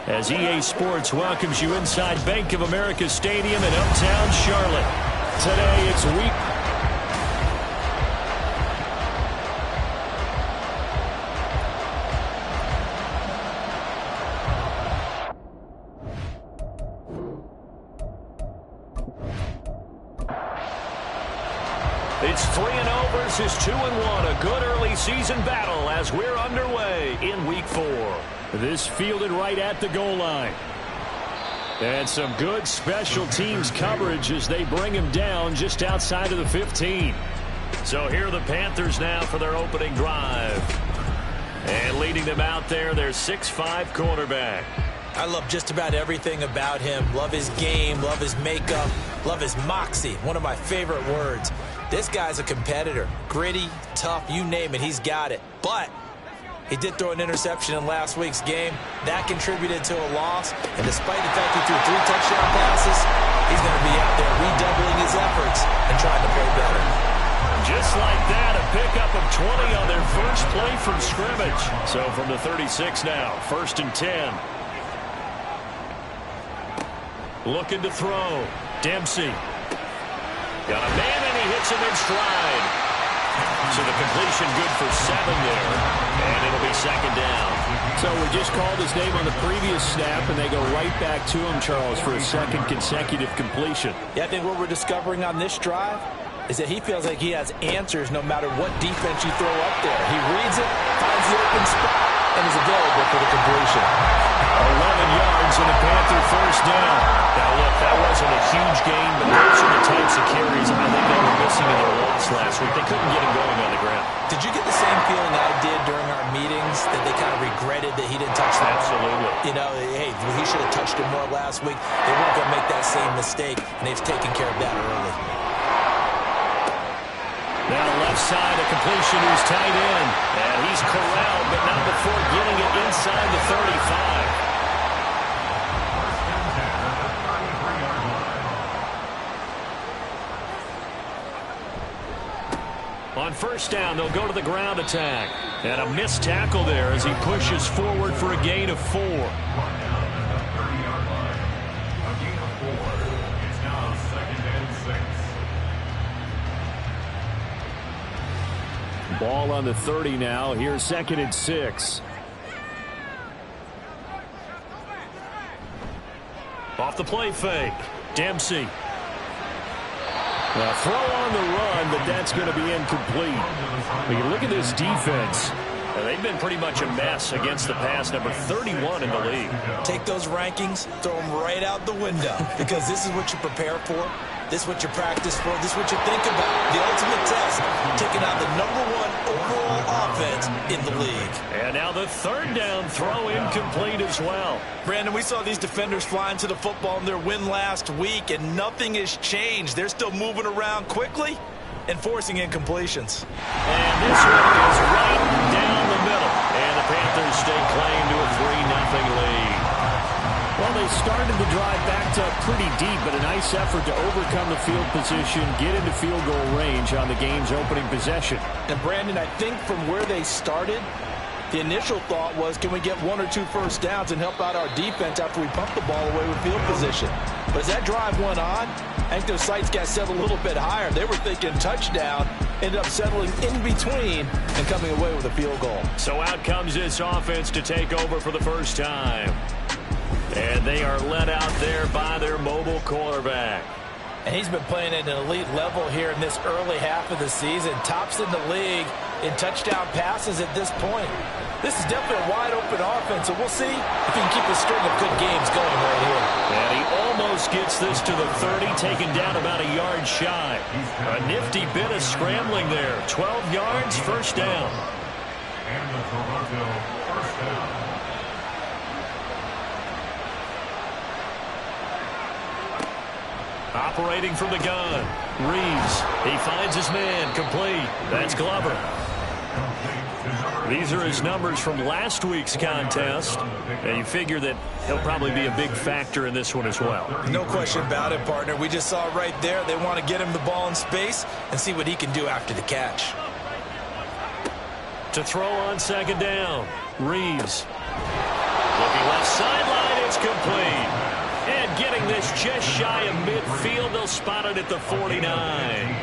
as EA Sports welcomes you inside Bank of America Stadium in uptown Charlotte. Today it's week. It's 3-0 versus 2-1. A good early season battle as we're underway in week 4. This fielded right at the goal line. And some good special teams coverage as they bring him down just outside of the 15. So here are the Panthers now for their opening drive. And leading them out there, their 6'5" quarterback. I love just about everything about him. Love his game, love his makeup, love his moxie. One of my favorite words. This guy's a competitor. Gritty, tough, you name it, he's got it. But he did throw an interception in last week's game. That contributed to a loss. And despite the fact he threw 3 touchdown passes, he's going to be out there redoubling his efforts and trying to play better. Just like that, a pickup of 20 on their first play from scrimmage. So from the 36 now, 1st and 10. Looking to throw. Dempsey. Got a man, and he hits him in stride. So the completion good for 7 there. And it'll be 2nd down. So we just called his name on the previous snap, and they go right back to him, Charles, for a 2nd consecutive completion. Yeah, I think what we're discovering on this drive is that he feels like he has answers no matter what defense you throw up there. He reads it, finds the open spot, and is available for the completion. 11 yards and a Panther 1st down. Now, look, that wasn't a huge gain, but those are the types of carries I think they were missing in their loss last week. They couldn't get him going on the ground. Did you get the same feeling I did during our meetings, that they kind of regretted that he didn't touch that? Absolutely. You know, hey, he should have touched it more last week. They weren't going to make that same mistake, and they've taken care of that early. Now left side, a completion who's tight end. And he's corralled, but not before getting it inside the 35. On 1st down, they'll go to the ground attack. And a missed tackle there as he pushes forward for a gain of 4. Ball on the 30 now. Here's 2nd and 6. Off the play fake. Dempsey. Now throw on the run, but that's going to be incomplete. When you look at this defense, they've been pretty much a mess against the pass, number 31 in the league. Take those rankings, throw them right out the window, because this is what you prepare for. This is what you practice for. This is what you think about. The ultimate test, taking out the #1 overall offense in the league. And now the 3rd down throw incomplete as well. Brandon, we saw these defenders flying to the football in their win last week, and nothing has changed. They're still moving around quickly and forcing incompletions. And this one is right down the middle. And the Panthers stake claim to a 3-0 lead. Well, they started the drive backed up pretty deep, but a nice effort to overcome the field position, get into field goal range on the game's opening possession. And, Brandon, I think from where they started, the initial thought was, can we get 1 or 2 first downs and help out our defense after we pump the ball away with field position? But as that drive went on, I think their sights got set a little bit higher. They were thinking touchdown, ended up settling in between and coming away with a field goal. So out comes this offense to take over for the first time. And they are led out there by their mobile quarterback. And he's been playing at an elite level here in this early half of the season. Tops in the league in touchdown passes at this point. This is definitely a wide-open offense, so we'll see if he can keep a string of good games going right here. And he almost gets this to the 30, taken down about a yard shy. A nifty bit of scrambling there. 12 yards, 1st down. And the Toronto 1st down. Operating from the gun. Reeves. He finds his man. Complete. That's Glover. These are his numbers from last week's contest. And you figure that he'll probably be a big factor in this one as well. No question about it, partner. We just saw right there. They want to get him the ball in space and see what he can do after the catch. To throw on 2nd down. Reeves. Looking left sideline. just shy of midfield. They'll spot it at the 49.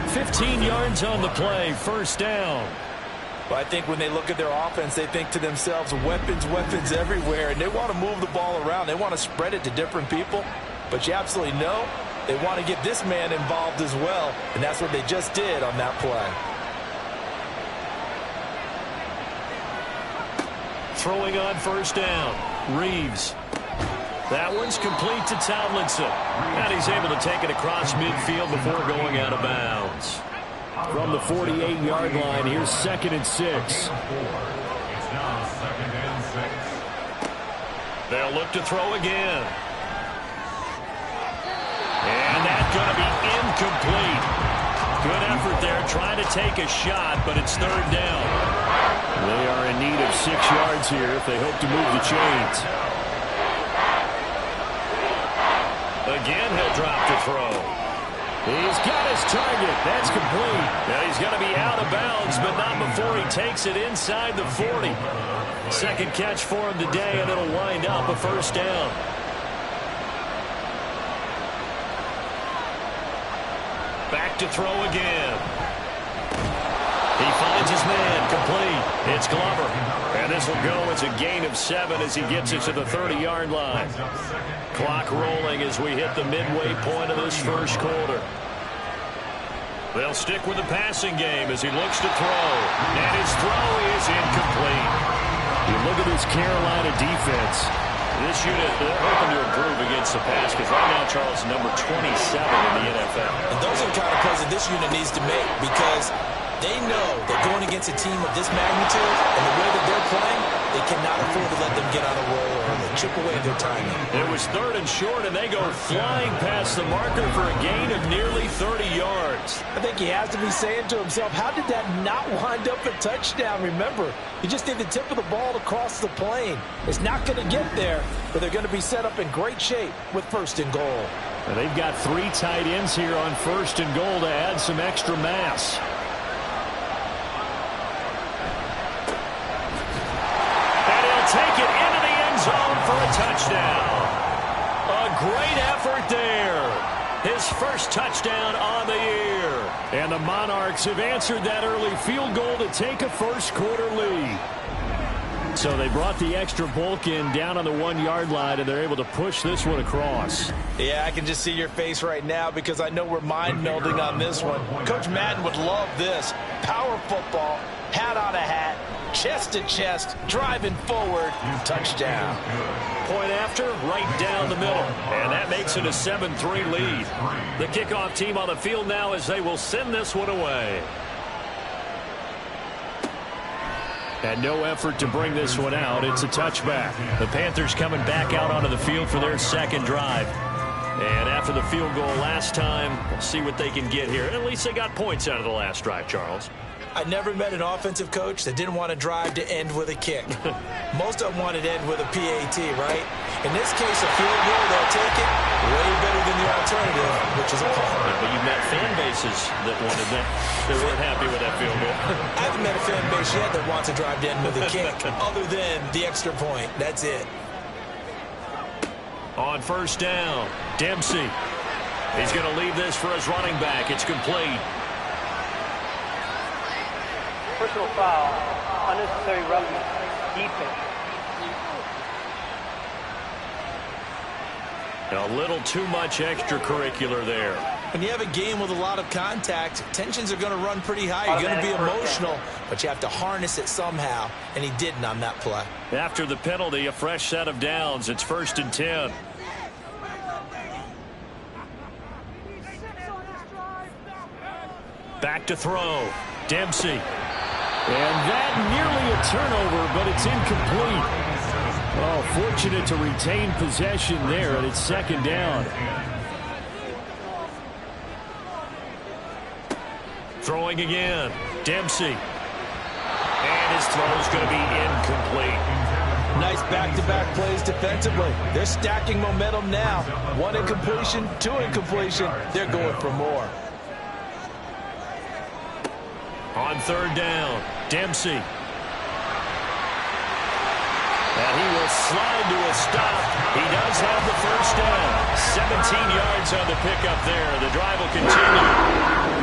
15 yards on the play, first down. Well, I think when they look at their offense, they think to themselves, weapons, weapons everywhere, and they want to move the ball around. They want to spread it to different people, but you absolutely know they want to get this man involved as well, and that's what they just did on that play. Throwing on first down, Reeves. That one's complete to Tomlinson, and he's able to take it across midfield before going out of bounds. From the 48-yard line, here's 2nd and 6. It's now 2nd and 6. They'll look to throw again. And that's going to be incomplete. Good effort there, trying to take a shot, but it's 3rd down. They are in need of 6 yards here if they hope to move the chains. Again, he'll drop to throw. He's got his target. That's complete. Now he's going to be out of bounds, but not before he takes it inside the 40. Second catch for him today, and it'll wind up a first down. Back to throw again. He finds his man, complete. It's Glover. And this will go as a gain of 7 as he gets it to the 30-yard line. Clock rolling as we hit the midway point of this first quarter. They'll stick with the passing game as he looks to throw. And his throw is incomplete. You look at this Carolina defense. This unit, they're hoping to improve against the pass because right now, Charles, number 27 in the NFL. And those are the kind of plays that this unit needs to make because they know that going against a team of this magnitude and the way that they're playing, they cannot afford to let them get on a roll or chip away their timing. It was 3rd and short, and they go flying past the marker for a gain of nearly 30 yards. I think he has to be saying to himself, how did that not wind up a touchdown? Remember, you just need the tip of the ball across the plane. It's not going to get there, but they're going to be set up in great shape with 1st and goal. And they've got 3 tight ends here on 1st and goal to add some extra mass. Take it into the end zone for a touchdown. A great effort there. His first touchdown on the year. And the Monarchs have answered that early field goal to take a first quarter lead. So they brought the extra bulk in down on the 1-yard line, and they're able to push this one across. Yeah, I can just see your face right now because I know we're mind-melding on this one. Coach Madden would love this. Power football, hat on a hat, chest to chest, driving forward, touchdown. Point after, right down the middle. And that makes it a 7-3 lead. The kickoff team on the field now as they will send this one away. And no effort to bring this one out. It's a touchback. The Panthers coming back out onto the field for their second drive. And after the field goal last time, we'll see what they can get here. At least they got points out of the last drive, Charles. I never met an offensive coach that didn't want to drive to end with a kick. Most of them wanted to end with a PAT, right? In this case, a field goal, they'll take it way better than the alternative, which is a punt. Yeah, but you've met fan bases that wanted that. They weren't happy with that field goal. I haven't met a fan base yet that wants to drive to end with a kick, other than the extra point. That's it. On first down, Dempsey. He's going to leave this for his running back. It's complete. Personal foul, unnecessary roughness, defense. A little too much extracurricular there. When you have a game with a lot of contact, tensions are going to run pretty high. You're going to be emotional, but you have to harness it somehow, and he didn't on that play. After the penalty, a fresh set of downs. It's 1st and 10. Back to throw. Dempsey. And that nearly a turnover, but it's incomplete. Oh, fortunate to retain possession there, and it's 2nd down. Throwing again. Dempsey. And his throw's going to be incomplete. Nice back-to-back plays defensively. They're stacking momentum now. 1 incompletion, 2 incompletion. They're going for more. On 3rd down, Dempsey. And he will slide to a stop. He does have the first down. yards on the pickup there. The drive will continue.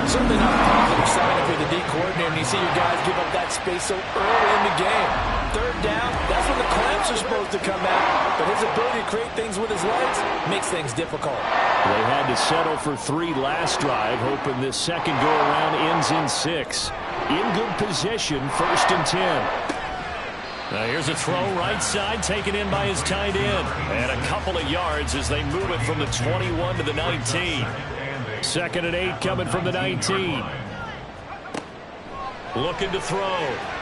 Certainly not a positive sign if you're the D coordinator and you see your guys give up that space so early in the game. Third down, that's when the clamps are supposed to come out. But his ability to create things with his legs makes things difficult. They had to settle for 3 last drive, hoping this second go-around ends in 6. In good position, 1st and 10. Now here's a throw right side, taken in by his tight end. And a couple of yards as they move it from the 21 to the 19. 2nd and 8 coming from the 19. Looking to throw.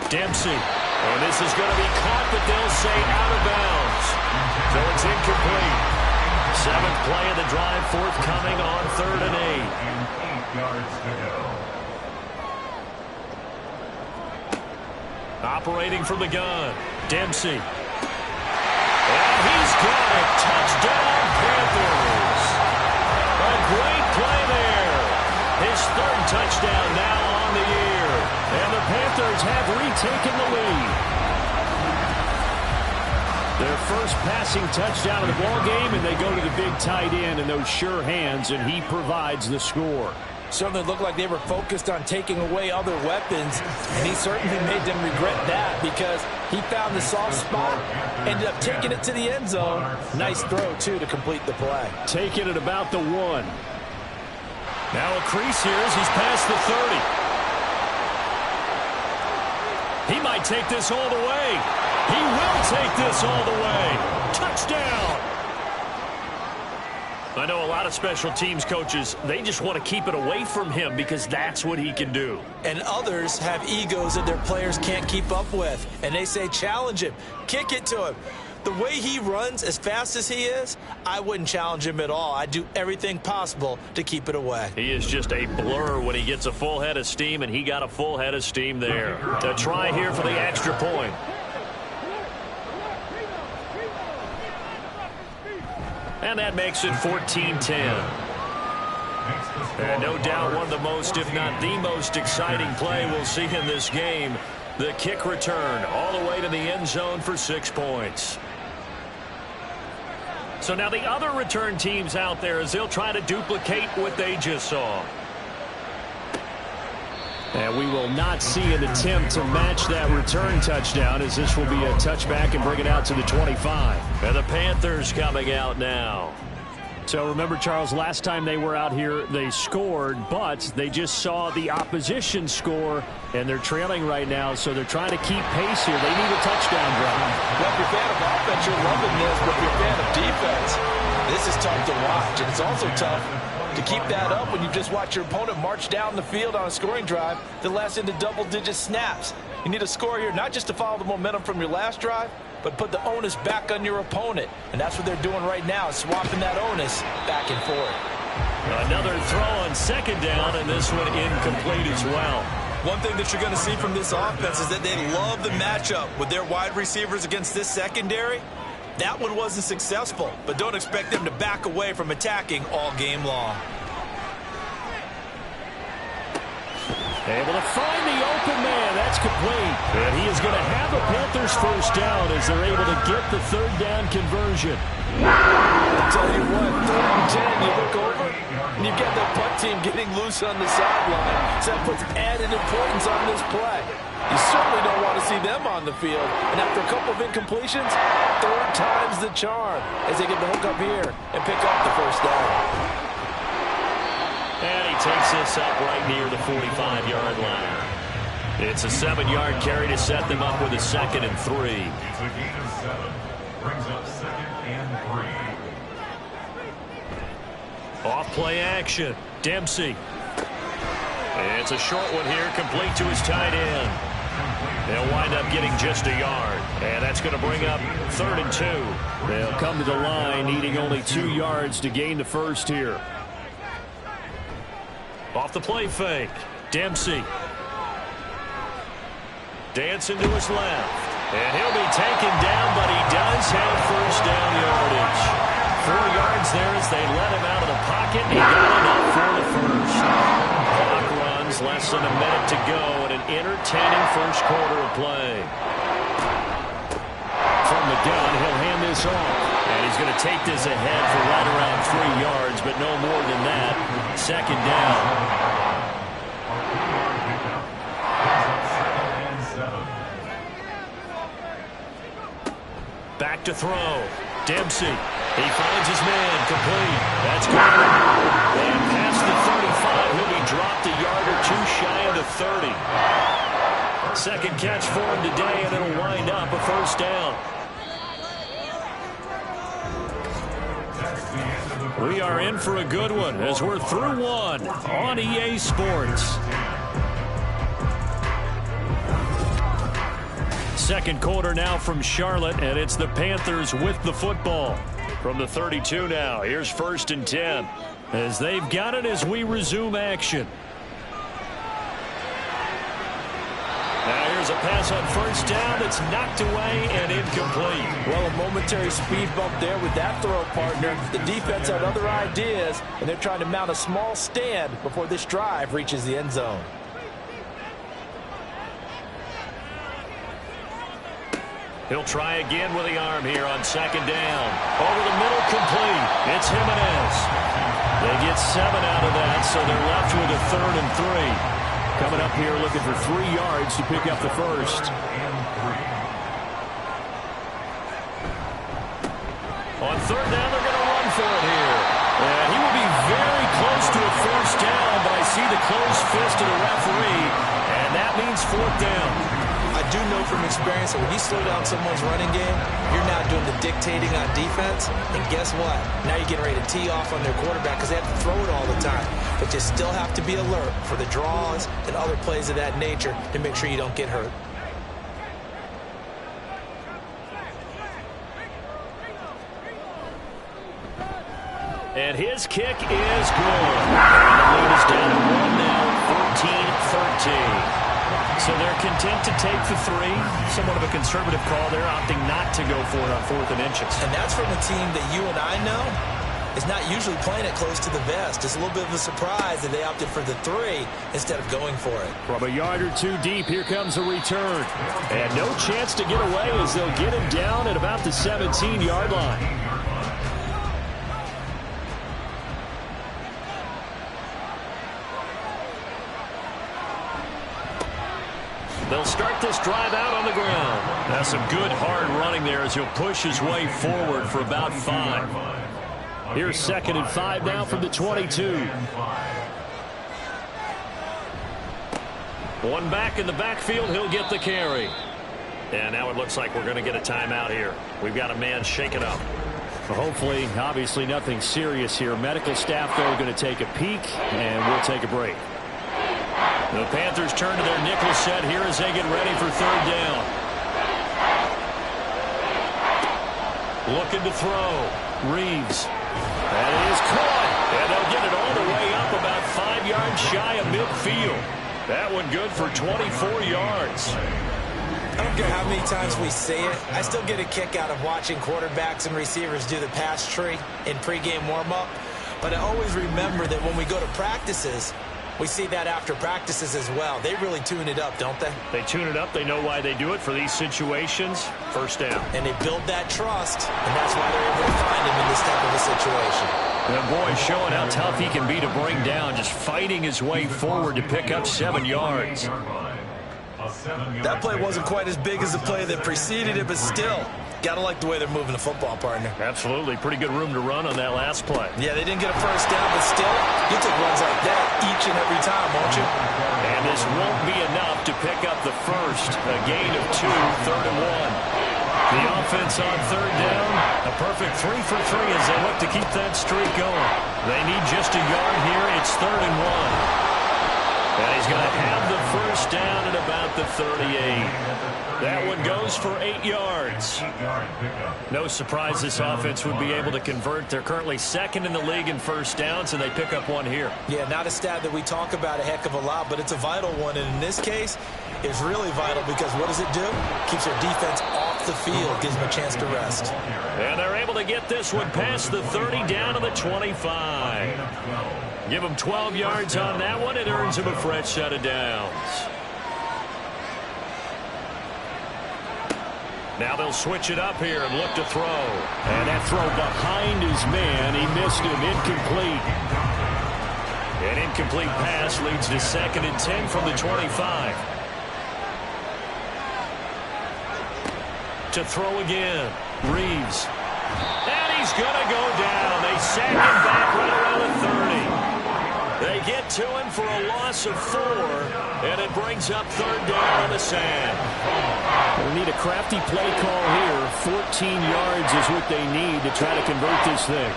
Dempsey. And this is going to be caught, but they'll say out of bounds. So it's incomplete. 7th play of the drive, forthcoming on 3rd and 8. And 8 yards to go. Operating from the gun. Dempsey. And he's got it. Touchdown, Panthers. A great play there. His 3rd touchdown now on the year. And the Panthers have retaken the lead. Their first passing touchdown of the ball game, and they go to the big tight end in those sure hands, and he provides the score. Certainly looked like they were focused on taking away other weapons, and he certainly made them regret that because he found the soft spot, ended up taking it to the end zone. Nice throw, too, to complete the play. Taking it about the 1. Now a crease here as he's past the 30. He might take this all the way. He will take this all the way. Touchdown! I know a lot of special teams coaches, they just want to keep it away from him because that's what he can do. And others have egos that their players can't keep up with. And they say, challenge him, kick it to him. The way he runs as fast as he is, I wouldn't challenge him at all. I'd do everything possible to keep it away. He is just a blur when he gets a full head of steam, and he got a full head of steam there. To try here for the extra point. And that makes it 14-10. And no doubt one of the most, if not the most exciting play we'll see in this game. The kick return all the way to the end zone for 6 points. So now the other return teams out there as they'll try to duplicate what they just saw. And we will not see an attempt to match that return touchdown as this will be a touchback and bring it out to the 25. And the Panthers coming out now. So remember, Charles, last time they were out here, they scored, but they just saw the opposition score, and they're trailing right now, so they're trying to keep pace here. They need a touchdown drive. Well, if you're a fan of offense, you're loving this, but if you're a fan of defense, this is tough to watch, and it's also tough to keep that up when you just watch your opponent march down the field on a scoring drive that lasts into double-digit snaps. You need a score here, not just to follow the momentum from your last drive, but put the onus back on your opponent. And that's what they're doing right now, swapping that onus back and forth. Another throw on 2nd down, and this one incomplete as well. One thing that you're going to see from this offense is that they love the matchup with their wide receivers against this secondary. That one wasn't successful, but don't expect them to back away from attacking all game long. Able to find the open man. That's complete. And he is going to have the Panthers first down as they're able to get the 3rd down conversion. I'll tell you what, 3rd and 10, you look over, and you've got the punt team getting loose on the sideline. So that puts added importance on this play. You certainly don't want to see them on the field. And after a couple of incompletions, 3rd time's the charm as they get the hook up here and pick up the first down. And he takes this up right near the 45-yard line. It's a 7-yard carry to set them up with a 2nd and 3. It's a gain of 7. Brings up 2nd and 3. Off play action. Dempsey. It's a short one here, complete to his tight end. They'll wind up getting just a yard. And that's going to bring up 3rd and 2. They'll come to the line needing only 2 yards to gain the first here. Off the play fake. Dempsey. Dancing to his left. And he'll be taken down, but he does have first down yardage. 4 yards there as they let him out of the pocket. He got enough for the first. Clock runs, less than a minute to go, and an entertaining first quarter of play. From the the gun. He'll hand this off. And he's going to take this ahead for right around 3 yards, but no more than that. Second down. Back to throw. Dempsey. He finds his man. Complete. That's good. And past the 35, he'll be dropped a yard or two shy of the 30. Second catch for him today, and it'll wind up a first down. We are in for a good one as we're through one on EA Sports. Second quarter now from Charlotte, and it's the Panthers with the football. From the 32 now, here's 1st and 10. As they've got it as we resume action. Now here's a pass on first down that's knocked away and incomplete. Well, a momentary speed bump there with that throw, partner. The defense had other ideas, and they're trying to mount a small stand before this drive reaches the end zone. He'll try again with the arm here on second down. Over the middle, complete. It's Jimenez. They get 7 out of that, so they're left with a 3rd and 3. Coming up here looking for 3 yards to pick up the first. On third down, they're going to run for it here. And he will be very close to a first down, but I see the closed fist of the referee, and that means 4th down. I do know from experience that when you slow down someone's running game, you're now doing the dictating on defense. And guess what? Now you're getting ready to tee off on their quarterback because they have to throw it all the time. But you still have to be alert for the draws and other plays of that nature to make sure you don't get hurt. And his kick is good. And the lead is down to 1 now, 14-13. So they're content to take the 3. Somewhat of a conservative call. They're opting not to go for it on 4th and inches. And that's from a team that you and I know is not usually playing it close to the vest. It's a little bit of a surprise that they opted for the 3 instead of going for it. From a yard or 2 deep, here comes a return. And no chance to get away as they'll get him down at about the 17-yard line. They'll start this drive out on the ground. That's some good hard running there as he'll push his way forward for about 5. Here's 2nd and 5 now from the 22. One back in the backfield. He'll get the carry. And now it looks like we're going to get a timeout here. We've got a man shaken up. Well, hopefully, obviously nothing serious here. Medical staff, though, are going to take a peek, and we'll take a break. The Panthers turn to their nickel set here as they get ready for 3rd down. Looking to throw. Reeves. That is caught. And they'll get it all the way up about 5 yards shy of midfield. That one good for 24 yards. I don't care how many times we say it, I still get a kick out of watching quarterbacks and receivers do the pass tree in pregame warm-up. But I always remember that when we go to practices, we see that after practices as well. They really tune it up, don't they? They tune it up. They know why they do it for these situations. First down. And they build that trust, and that's why they're able to find him in this type of a situation. The boy showing how tough he can be to bring down, just fighting his way forward to pick up 7 yards. That play wasn't quite as big as the play that preceded it, but still, gotta like the way they're moving the football, partner. Absolutely. Pretty good room to run on that last play. Yeah, they didn't get a first down, but still, you take runs like that each and every time, won't you? And this won't be enough to pick up the first. A gain of 2, 3rd and 1. The offense on 3rd down, a perfect 3 for 3 as they look to keep that streak going. They need just a yard here. It's 3rd and 1. And he's going to have the first down at about the 38. That one goes for 8 yards. No surprise this offense would be able to convert. They're currently 2nd in the league in first downs, and they pick up 1 here. Yeah, not a stat that we talk about a heck of a lot, but it's a vital one. And in this case, it's really vital because what does it do? Keeps their defense off the field, gives them a chance to rest. And they're able to get this one past the 30 down to the 25. Give them 12 yards on that one. It earns them a fresh set of downs. Now they'll switch it up here and look to throw. And that throw behind his man. He missed him. Incomplete. An incomplete pass leads to 2nd and 10 from the 25. To throw again. Reeves. And he's going to go down. They sack him back right around the 30. They get to him for a loss of 4, and it brings up 3rd down on the sand. They need a crafty play call here. 14 yards is what they need to try to convert this thing.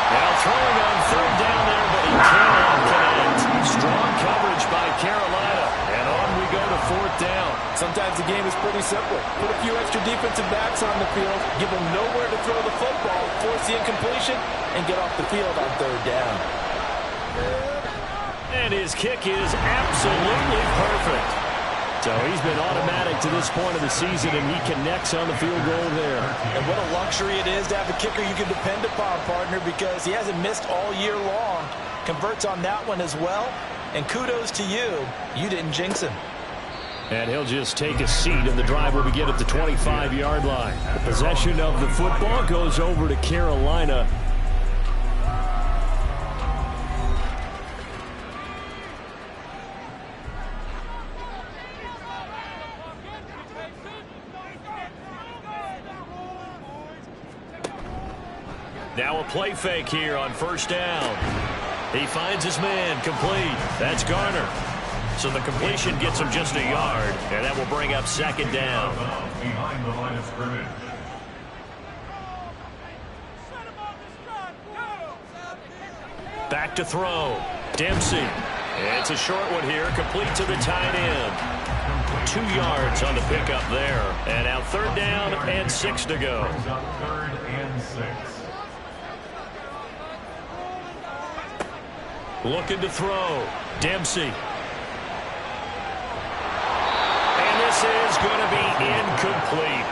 Now throwing on 3rd down there, but he cannot connect. Strong coverage by Carolina, and on we go to 4th down. Sometimes the game is pretty simple. Put a few extra defensive backs on the field, give them nowhere to throw the football, force the incompletion, and get off the field on 3rd down. And his kick is absolutely perfect. So he's been automatic to this point of the season, and he connects on the field goal there. And what a luxury it is to have a kicker you can depend upon, partner, because he hasn't missed all year long. Converts on that one as well. And kudos to you. You didn't jinx him. And he'll just take a seat, and the drive will begin at the 25-yard line. The possession of the football goes over to Carolina. Now a play fake here on 1st down. He finds his man, complete. That's Garner. So the completion gets him just a yard, and that will bring up 2nd down. Behind the line of scrimmage. Back to throw. Dempsey. It's a short one here, complete to the tight end. 2 yards on the pickup there. And now 3rd down and 6 to go. 3rd and 6. Looking to throw. Dempsey. And this is going to be incomplete.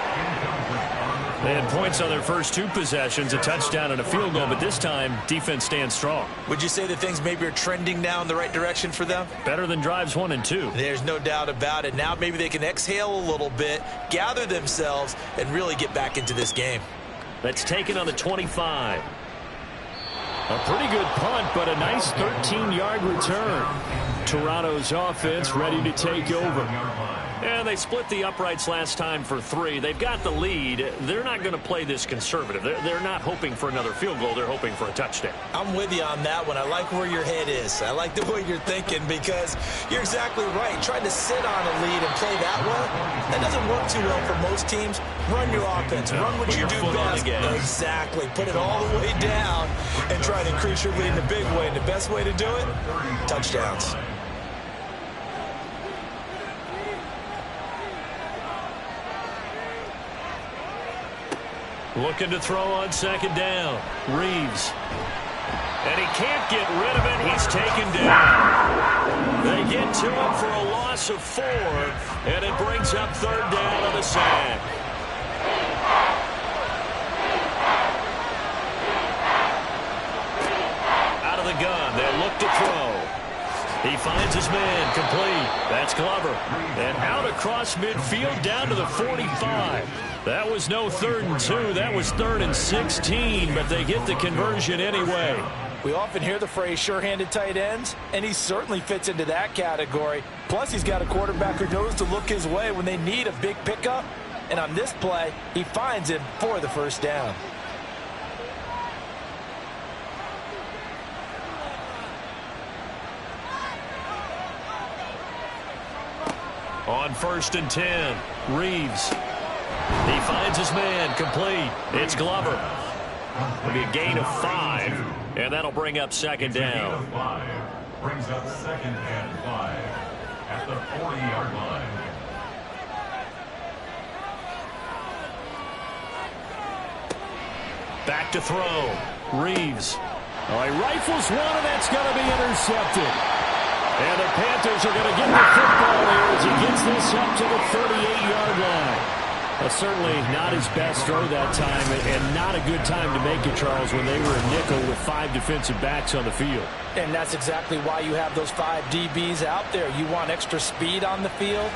They had points on their first 2 possessions, a touchdown and a field goal, but this time, defense stands strong. Would you say that things maybe are trending now in the right direction for them? Better than drives 1 and 2. There's no doubt about it. Now maybe they can exhale a little bit, gather themselves, and really get back into this game. That's taken on the 25. A pretty good punt, but a nice 13-yard return. Toronto's offense ready to take over. And they split the uprights last time for 3. They've got the lead. They're not going to play this conservative. They're not hoping for another field goal. They're hoping for a touchdown. I'm with you on that one. I like where your head is. I like the way you're thinking because you're exactly right. Trying to sit on a lead and play that way, that doesn't work too well for most teams. Run your offense. Run what you do best. Exactly. Put it all the way down and try to increase your lead in a big way. And the best way to do it, touchdowns. Looking to throw on 2nd down. Reeves. And he can't get rid of it. He's taken down. They get to him for a loss of 4, and it brings up 3rd down on the sack. Out of the gun, they'll look to throw. He finds his man, complete. That's Glover. And out across midfield down to the 45. That was no 3rd and 2. That was 3rd and 16, but they get the conversion anyway. We often hear the phrase sure-handed tight ends, and he certainly fits into that category. Plus, he's got a quarterback who knows to look his way when they need a big pickup. And on this play, he finds him for the 1st down. On 1st and 10, Reeves. He finds his man, complete. It's Glover. It'll be a gain of 5, and that'll bring up 2nd down. Brings up 2nd and 5 at the 40-yard line. Back to throw. Reeves. Oh, he rifles one, and that's going to be intercepted. And the Panthers are going to get the football here as he gets this up to the 38-yard line. Certainly not his best throw that time, and not a good time to make it, Charles, when they were a nickel with 5 defensive backs on the field. And that's exactly why you have those 5 DBs out there. You want extra speed on the field,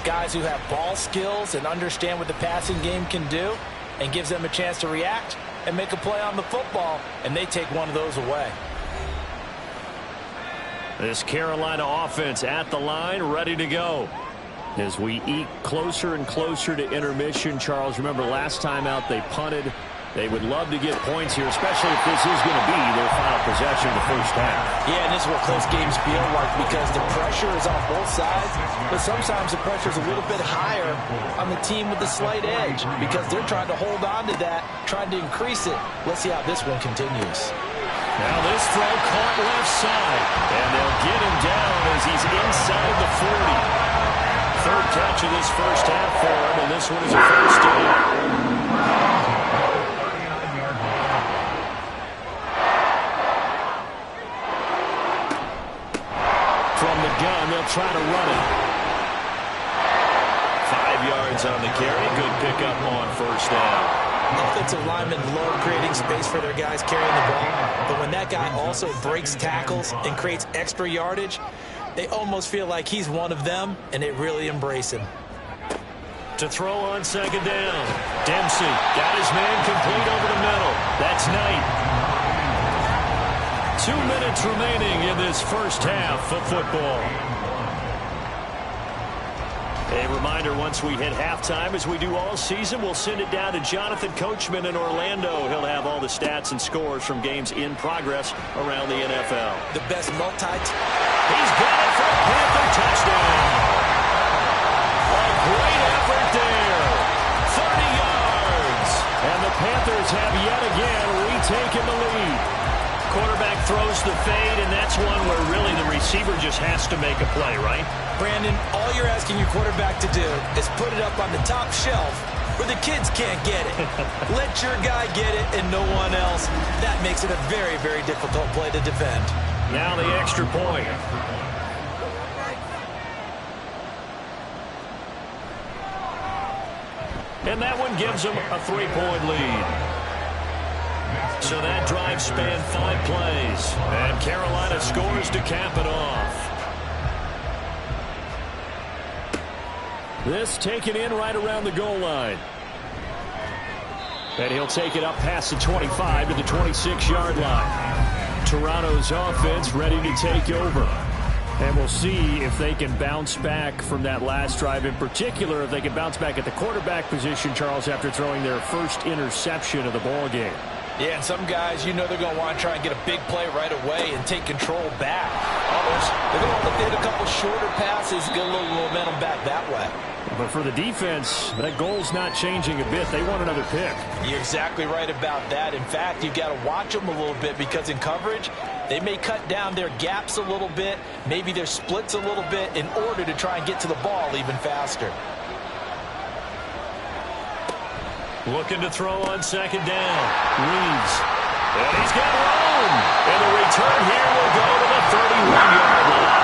guys who have ball skills and understand what the passing game can do, and gives them a chance to react and make a play on the football, and they take one of those away. This Carolina offense at the line, ready to go. As we eke closer and closer to intermission, Charles, remember last time out they punted. They would love to get points here, especially if this is going to be their final possession of the first half. Yeah, and this is what close games feel like because the pressure is on both sides, but sometimes the pressure is a little bit higher on the team with the slight edge because they're trying to hold on to that, trying to increase it. Let's see how this one continues. Now this throw caught left side, and they'll get him down as he's inside the 40. Third catch of this first half for him, and this one is a first down. From the gun, they'll try to run it. 5 yards on the carry. Good pickup on first down. Offensive linemen love creating space for their guys carrying the ball, but when that guy also breaks tackles and creates extra yardage, they almost feel like he's one of them, and they really embrace him. To throw on second down. Dempsey got his man complete over the middle. That's Knight. 2 minutes remaining in this first half of football. A reminder, once we hit halftime, as we do all season, we'll send it down to Jonathan Coachman in Orlando. He'll have all the stats and scores from games in progress around the NFL. The best He's got it for a Panther touchdown. A great effort there. 30 yards. And the Panthers have yet again retaken the lead. Quarterback throws the fade, and that's one where really the receiver just has to make a play, right? Brandon, all you're asking your quarterback to do is put it up on the top shelf where the kids can't get it. Let your guy get it and no one else. That makes it a very, very difficult play to defend. Now the extra point. And that one gives them a 3-point lead. So that drive spanned 5 plays. And Carolina scores to cap it off. This taken in right around the goal line. And he'll take it up past the 25 to the 26-yard line. Toronto's offense ready to take over. And we'll see if they can bounce back from that last drive. In particular, if they can bounce back at the quarterback position, Charles, after throwing their first interception of the ball game. Yeah, and some guys, you know they're going to want to try and get a big play right away and take control back. Others, they're going to look to hit a couple shorter passes, get a little momentum back that way. But for the defense, that goal's not changing a bit. They want another pick. You're exactly right about that. In fact, you've got to watch them a little bit because in coverage, they may cut down their gaps a little bit, maybe their splits a little bit in order to try and get to the ball even faster. Looking to throw on second down. Reeves. And he's got room. And the return here will go to the 31-yard line.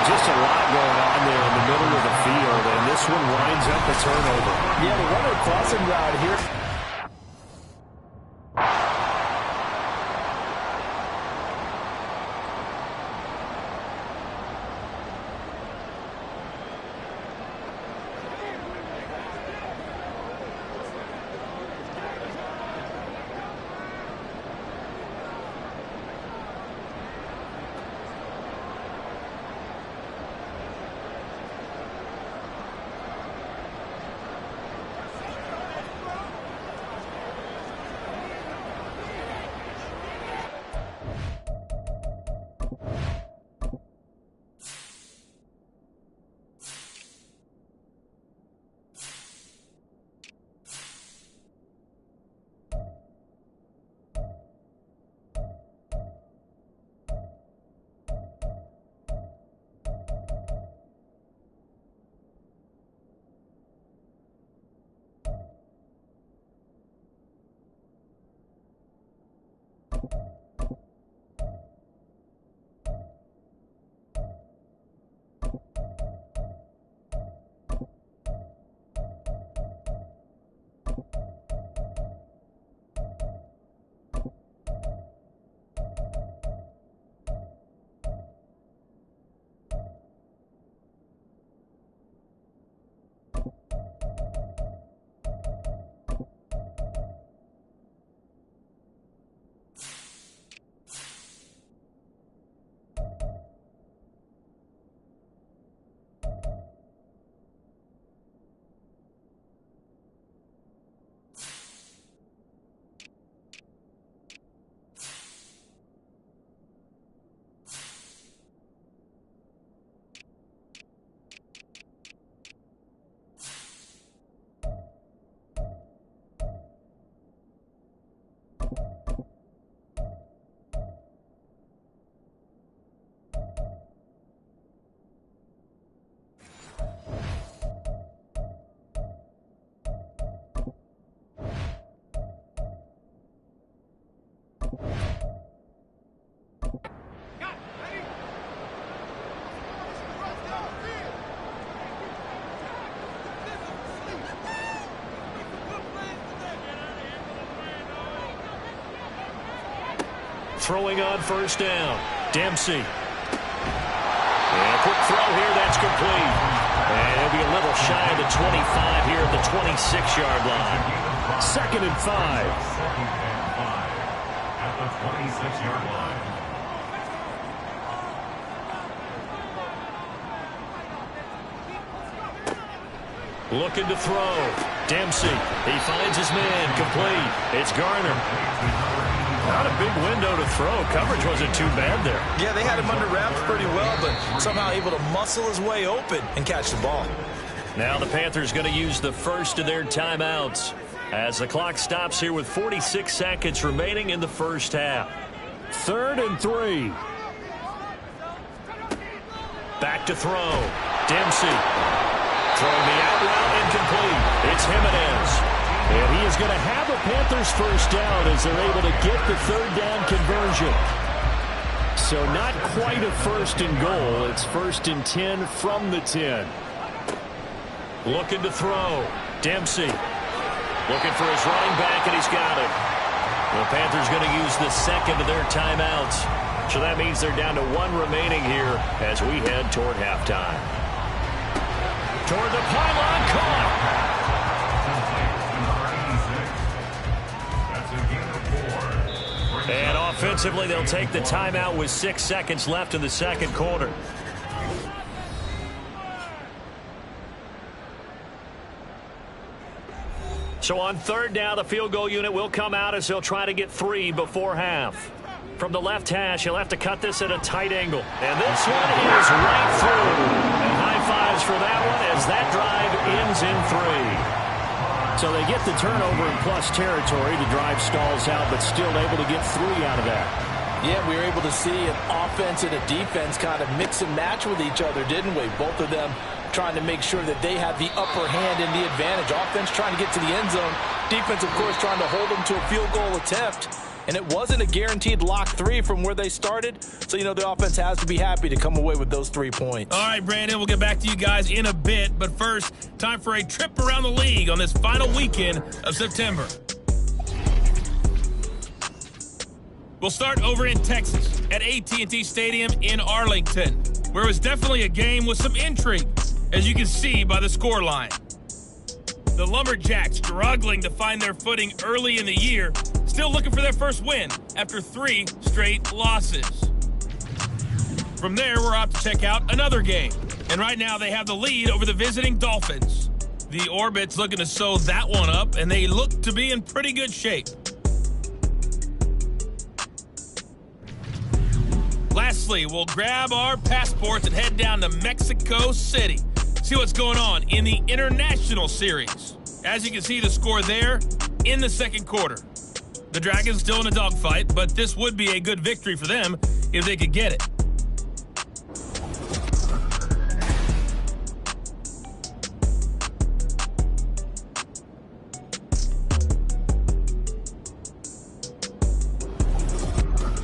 Just a lot going on there in the middle of the field, and this one winds up a turnover. Yeah, the runner crossing route here. throwing on first down. Dempsey. And a quick throw here, that's complete. And he'll be a little shy of the 25 here at the 26-yard line. 2nd and 5. Second and 5 at the 26-yard line. Looking to throw. Dempsey. He finds his man. Complete. It's Garner. Not a big window to throw. Coverage wasn't too bad there. Yeah, they had him under wraps pretty well, but somehow able to muscle his way open and catch the ball. Now the Panthers going to use the first of their timeouts as the clock stops here with 46 seconds remaining in the first half. 3rd and 3. Back to throw. Dempsey. Throwing the out route incomplete. It's Jimenez. And he is going to have a Panthers first down as they're able to get the 3rd down conversion. So not quite a 1st and goal. It's 1st and 10 from the 10. Looking to throw. Dempsey. Looking for his running back, and he's got it. The Panthers going to use the 2nd of their timeouts. So that means they're down to 1 remaining here as we head toward halftime. Toward the pylon, caught. And offensively, they'll take the timeout with 6 seconds left in the 2nd quarter. So on 3rd down, the field goal unit will come out as they'll try to get 3 before half. From the left hash, he'll have to cut this at a tight angle. And this one is right through. And high fives for that one as that drive ends in 3. So they get the turnover in plus territory. The drive stalls out, but still able to get 3 out of that. Yeah, we were able to see an offense and a defense kind of mix and match with each other, didn't we? Both of them trying to make sure that they had the upper hand and the advantage. Offense trying to get to the end zone. Defense, of course, trying to hold them to a field goal attempt. And it wasn't a guaranteed lock 3 from where they started. So, you know, the offense has to be happy to come away with those 3 points. All right, Brandon, we'll get back to you guys in a bit. But first, time for a trip around the league on this final weekend of September. We'll start over in Texas at AT&T Stadium in Arlington, where it was definitely a game with some intrigue, as you can see by the scoreline. The Lumberjacks struggling to find their footing early in the year, still looking for their first win after 3 straight losses. From there, we're off to check out another game. And right now, they have the lead over the visiting Dolphins. The Orbits looking to sew that one up, and they look to be in pretty good shape. Lastly, we'll grab our passports and head down to Mexico City. See what's going on in the International Series. As you can see, the score there in the 2nd quarter. The Dragons still in a dogfight, but this would be a good victory for them if they could get it.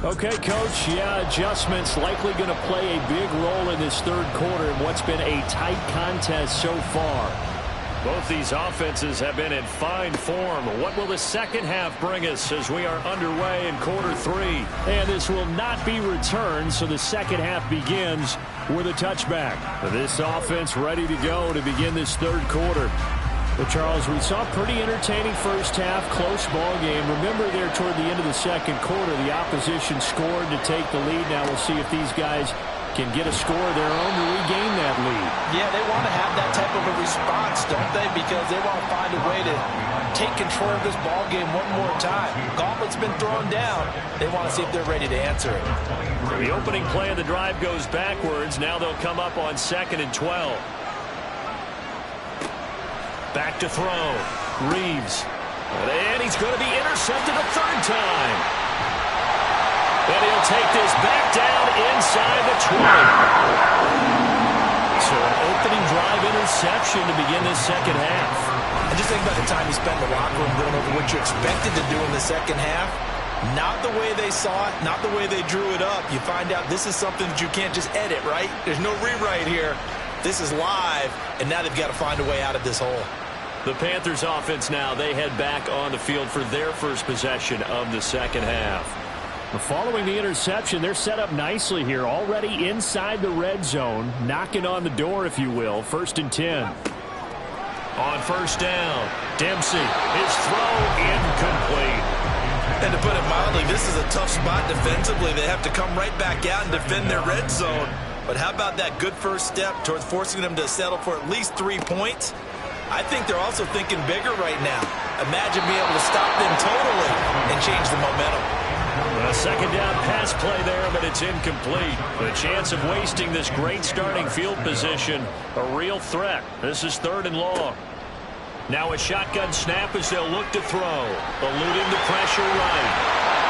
Okay, Coach, yeah, adjustments likely going to play a big role in this 3rd quarter in what's been a tight contest so far. Both these offenses have been in fine form. What will the 2nd half bring us as we are underway in quarter 3? And this will not be returned, so the 2nd half begins with a touchback. This offense ready to go to begin this 3rd quarter. Well, Charles, we saw a pretty entertaining first half, close ball game. Remember there toward the end of the 2nd quarter, the opposition scored to take the lead. Now we'll see if these guys can get a score of their own to regain that lead. Yeah, they want to have that type of a response, don't they? Because they want to find a way to take control of this ball game one more time. Gauntlet's been thrown down. They want to see if they're ready to answer it. The opening play of the drive goes backwards. Now they'll come up on 2nd and 12. Back to throw. Reeves. And he's going to be intercepted a 3rd time. And he'll take this back down inside the 20. So an opening drive interception to begin this 2nd half. And just think about the time you spent in the locker room going over what you expected to do in the 2nd half. Not the way they saw it, not the way they drew it up. You find out this is something that you can't just edit, right? There's no rewrite here. This is live, and now they've got to find a way out of this hole. The Panthers offense now, they head back on the field for their first possession of the 2nd half. Following the interception, they're set up nicely here, already inside the red zone, knocking on the door, if you will. 1st and 10. On 1st down, Dempsey, his throw incomplete. And to put it mildly, this is a tough spot defensively. They have to come right back out and defend their red zone. But how about that good first step towards forcing them to settle for at least 3 points? I think they're also thinking bigger right now. Imagine being able to stop them totally and change the momentum. A 2nd down pass play there, but it's incomplete. The chance of wasting this great starting field position, a real threat. This is 3rd and long. Now a shotgun snap as they'll look to throw. Eluding the pressure right.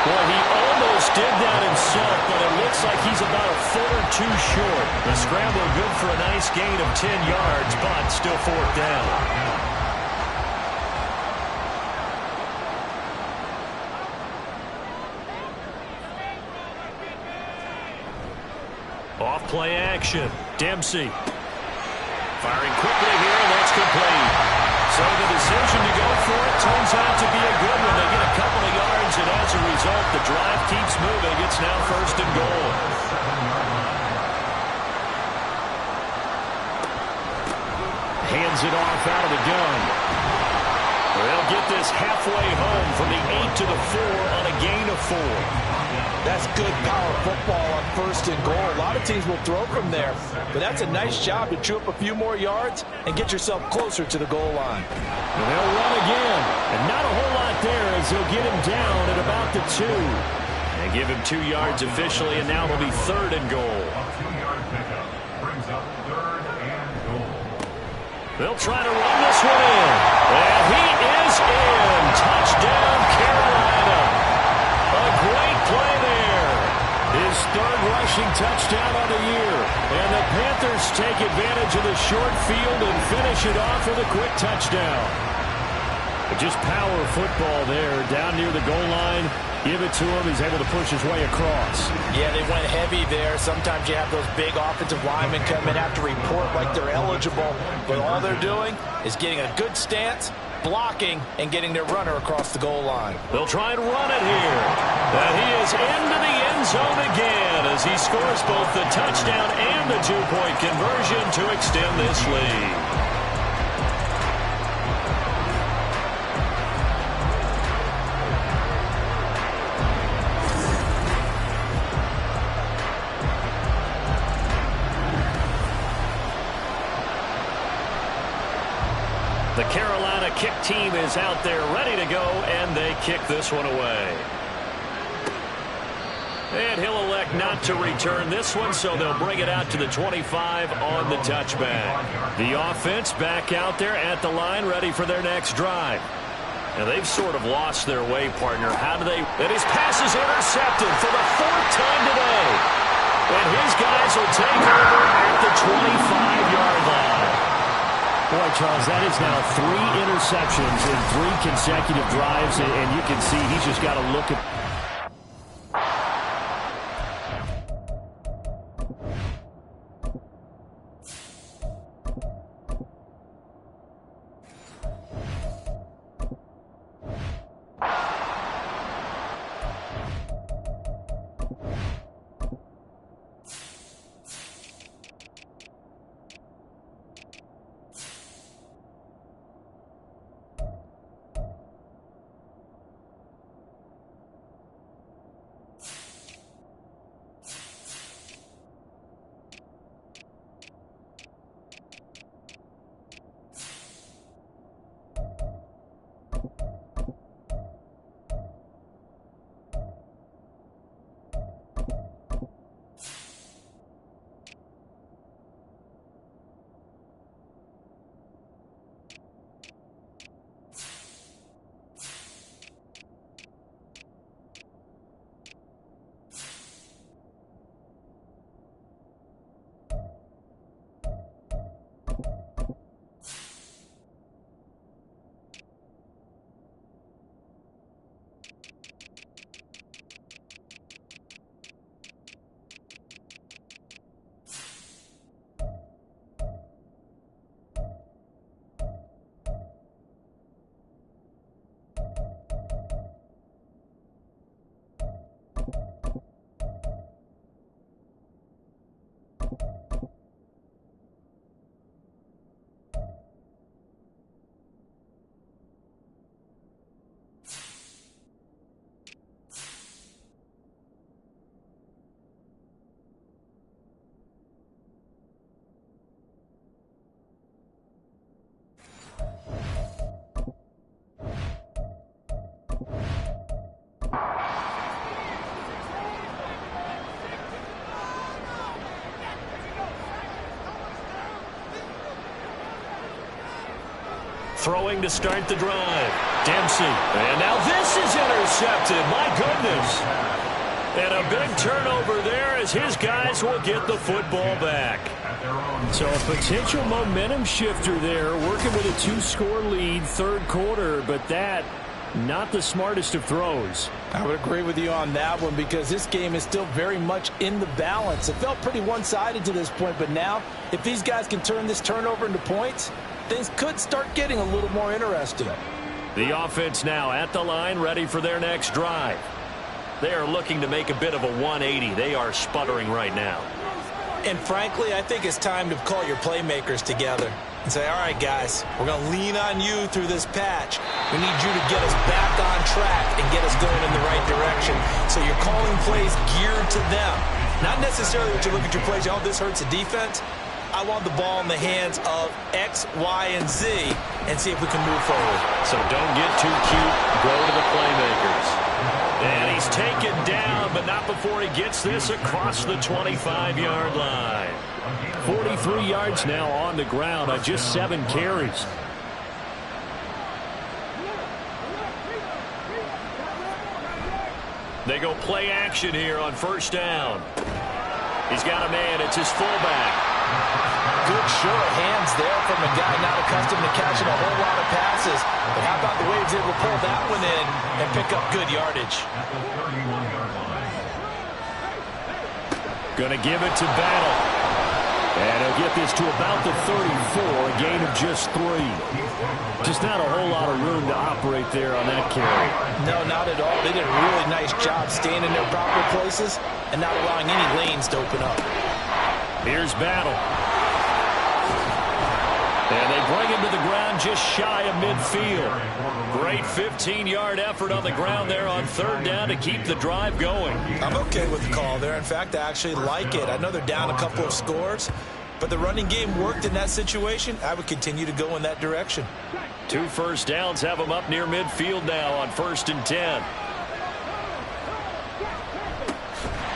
Boy, he almost did that himself, but it looks like he's about a foot or two short. The scramble good for a nice gain of 10 yards, but still 4th down. Off play action. Dempsey. Firing quickly here, and that's complete. So the decision to go for it turns out to be a good one. They get a couple of yards, and as a result, the drive keeps moving. It's now 1st and goal. Hands it off out of the gun. They'll get this halfway home from the 8 to the 4 on a gain of 4. That's good power football on 1st and goal. A lot of teams will throw from there, but that's a nice job to chew up a few more yards and get yourself closer to the goal line. And they'll run again, and not a whole lot there as they'll get him down at about the 2. And give him 2 yards officially, and now it'll be 3rd and goal. A 2-yard pickup brings up 3rd and goal. They'll try to run this one in, and he is in. Touchdown, Carolina. A great play there. His 3rd rushing touchdown on the year. And the Panthers take advantage of the short field and finish it off with a quick touchdown. Just power football there down near the goal line. Give it to him. He's able to push his way across. Yeah, they went heavy there. Sometimes you have those big offensive linemen come in, have to report like they're eligible. But all they're doing is getting a good stance, blocking, and getting their runner across the goal line. They'll try and run it here. And he is into the end zone again as he scores both the touchdown and the 2-point conversion to extend this lead. The Carolina kick team is out there ready to go, and they kick this one away. And he'll elect not to return this one, so they'll bring it out to the 25 on the touchback. The offense back out there at the line, ready for their next drive. Now, they've sort of lost their way, partner. How do they... And his pass is intercepted for the 4th time today. And his guys will take over at the 25-yard line. Boy, Charles, that is now 3 interceptions in 3 consecutive drives, and you can see he's just got to look at... Throwing to start the drive. Dempsey. And now this is intercepted. My goodness. And a big turnover there as his guys will get the football back. So a potential momentum shifter there, working with a 2-score lead, third quarter, but that, not the smartest of throws. I would agree with you on that one because this game is still very much in the balance. It felt pretty one-sided to this point, but now if these guys can turn this turnover into points, things could start getting a little more interesting. The offense now at the line, ready for their next drive. They are looking to make a bit of a 180. They are sputtering right now. And frankly, I think it's time to call your playmakers together and say, all right, guys, we're going to lean on you through this patch. We need you to get us back on track and get us going in the right direction. So you're calling plays geared to them. Not necessarily what you look at your plays, oh, this hurts the defense. I want the ball in the hands of X, Y, and Z and see if we can move forward. So don't get too cute. Go to the playmakers. And he's taken down, but not before he gets this across the 25-yard line. 43 yards now on the ground on just 7 carries. They go play action here on first down. He's got a man. It's his fullback. Good short hands there from a guy not accustomed to catching a whole lot of passes. But how about the way he was able to pull that one in and pick up good yardage? Going to give it to Battle. And he'll get this to about the 34, a gain of just 3. Just not a whole lot of room to operate there on that carry. No, not at all. They did a really nice job staying in their proper places and not allowing any lanes to open up. Here's Battle. And they bring him to the ground just shy of midfield. Great 15-yard effort on the ground there on third down to keep the drive going. I'm okay with the call there. In fact, I actually like it. I know they're down a couple of scores, but the running game worked in that situation. I would continue to go in that direction. 2 first downs have them up near midfield now on 1st and 10.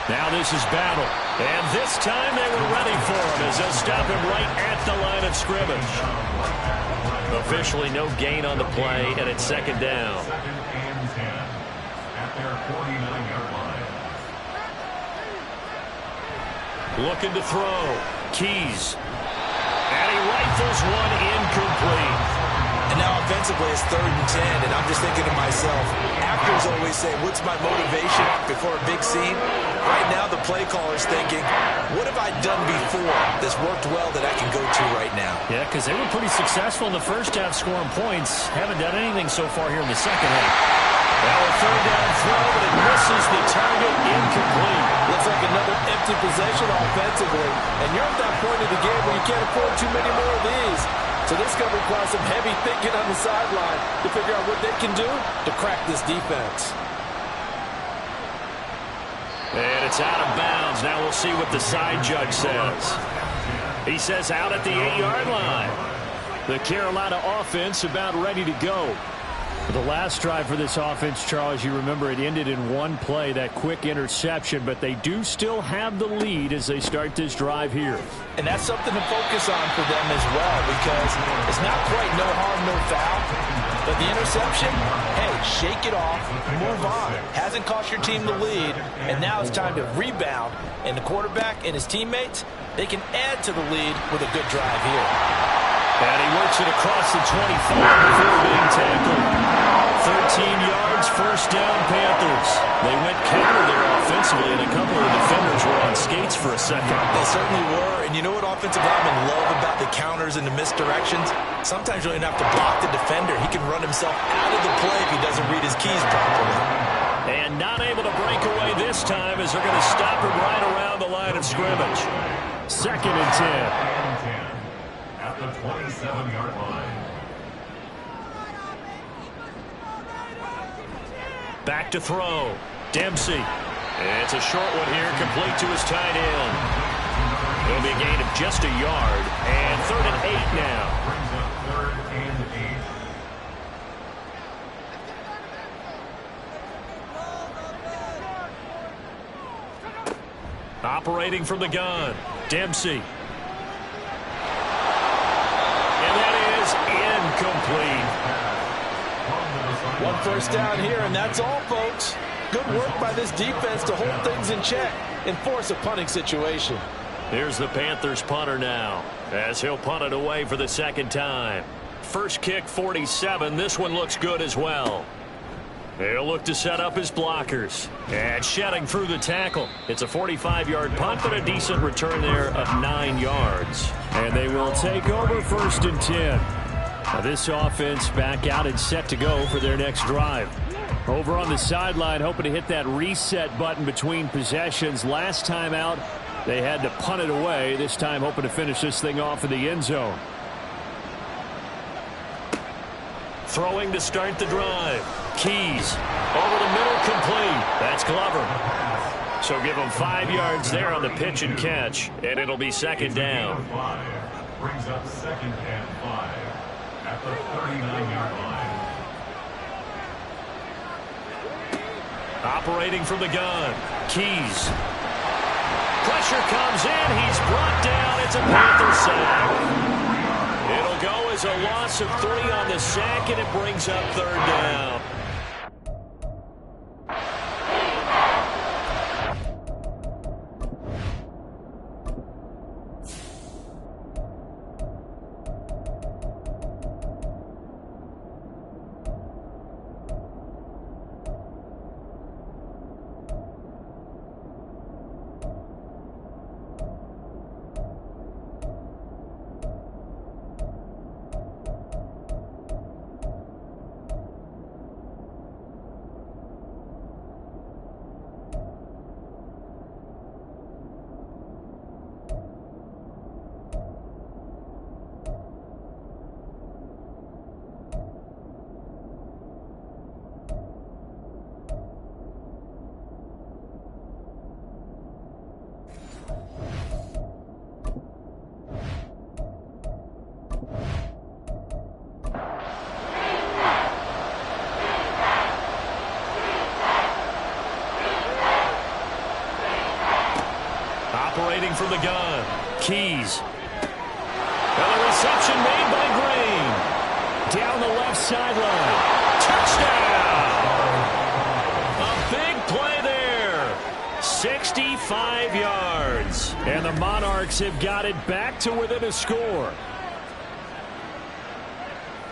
Now this is Battle. And this time they were ready for him as they'll stop him right at the line of scrimmage. Officially no gain on the play, and it's 2nd down. 2nd and 10 at their 49-yard line. Looking to throw. Keys. And he rifles one incomplete. And now offensively it's 3rd and 10, and I'm just thinking to myself, actors always say, what's my motivation before a big scene? Right now the play caller's thinking, what have I done before that's worked well that I can go to right now? Yeah, because they were pretty successful in the first half scoring points. Haven't done anything so far here in the second half. Now a 3rd down throw, but it misses the target, incomplete. Looks like another empty possession offensively, and you're at that point of the game where you can't afford too many more of these. So this is going to require some heavy thinking on the sideline to figure out what they can do to crack this defense. And it's out of bounds. Now we'll see what the side judge says. He says out at the 8-yard line. The Carolina offense about ready to go. The last drive for this offense, Charles, you remember it ended in one play, that quick interception, but they do still have the lead as they start this drive here. And that's something to focus on for them as well, because it's not quite no harm, no foul. But the interception, hey, shake it off, move on. Hasn't cost your team the lead, and now it's time to rebound. And the quarterback and his teammates, they can add to the lead with a good drive here. And he works it across the 25 before being tackled. 13 yards, first down, Panthers. They went counter there offensively, and a couple of defenders were on skates for a second. They certainly were, and you know what offensive linemen love about the counters and the misdirections? Sometimes you don't even have to block the defender. He can run himself out of the play if he doesn't read his keys properly. And not able to break away this time as they're going to stop him right around the line of scrimmage. 2nd and 10. At the 27-yard line. Back to throw. Dempsey. It's a short one here, complete to his tight end. It'll be a gain of just a yard, and 3rd and 8 now. Brings up 3rd and 8. Operating from the gun. Dempsey. And that is incomplete. One first down here, and that's all, folks. Good work by this defense to hold things in check and force a punting situation. Here's the Panthers punter now, as he'll punt it away for the second time. First kick, 47. This one looks good as well. He'll look to set up his blockers. And shedding through the tackle. It's a 45-yard punt, but a decent return there of 9 yards. And they will take over 1st and 10. Now this offense back out and set to go for their next drive. Over on the sideline, hoping to hit that reset button between possessions. Last time out, they had to punt it away. This time hoping to finish this thing off in the end zone. Throwing to start the drive. Keys over the middle, complete. That's Glover. So give him 5 yards there on the pitch and catch, and it'll be second down. Brings up 2nd and 5 at the 39-yard line. Operating from the gun. Keys. Pressure comes in. He's brought down. It's a Panther sack. It'll go as a loss of 3 on the sack, and it brings up 3rd down. Operating from the gun. Keys. And the reception made by Green. Down the left sideline. Touchdown! A big play there. 65 yards. And the Monarchs have got it back to within a score.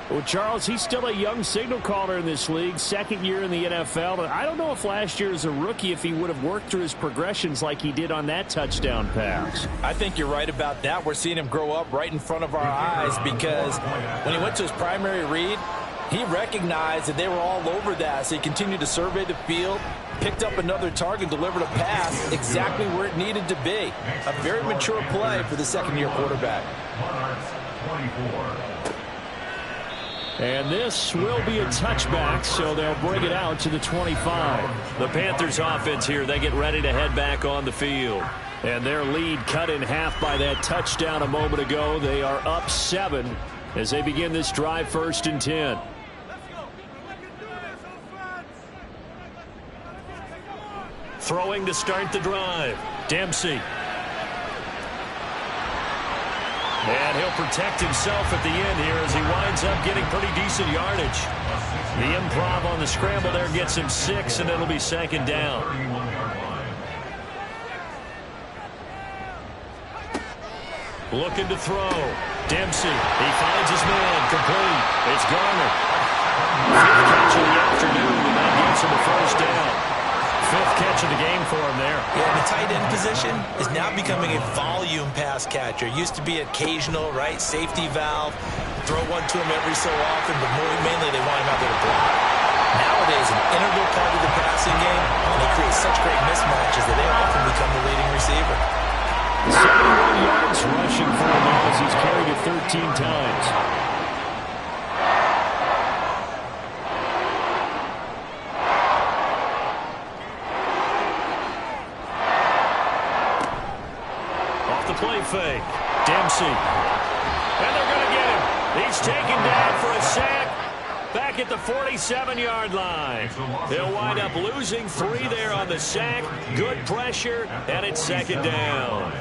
Well, Charles, he's still a young signal caller in this league, 2nd year in the NFL. And I don't know if last year as a rookie, if he would have worked through his progressions like he did on that touchdown pass. I think you're right about that. We're seeing him grow up right in front of our eyes because when he went to his primary read, he recognized that they were all over that. So he continued to survey the field, picked up another target, delivered a pass exactly where it needed to be. A very mature play for the 2nd-year quarterback. Monarchs 24. And this will be a touchback, so they'll bring it out to the 25. The Panthers offense here, they get ready to head back on the field. And their lead cut in half by that touchdown a moment ago. They are up 7 as they begin this drive, 1st and 10. Throwing to start the drive. Dempsey. And he'll protect himself at the end here as he winds up getting pretty decent yardage. The improv on the scramble there gets him 6, and it'll be 2nd down. Looking to throw. Dempsey. He finds his man. Complete. It's Garner. 5th catch of the afternoon, and that gets him a 1st down. 5th catch of the game for him there. Yeah, the tight end position is now becoming a volume pass catcher. Used to be occasional, right? Safety valve. Throw one to him every so often, but mainly they want him out there to block. Nowadays, an integral part of the passing game, and they create such great mismatches that they often become the leading receiver. 71 yards rushing for him now as he's carried it 13 times. Play fake. Dempsey. And they're going to get him. He's taken down for a sack back at the 47-yard line. They'll wind up losing 3 there on the sack. Good pressure, and it's 2nd down.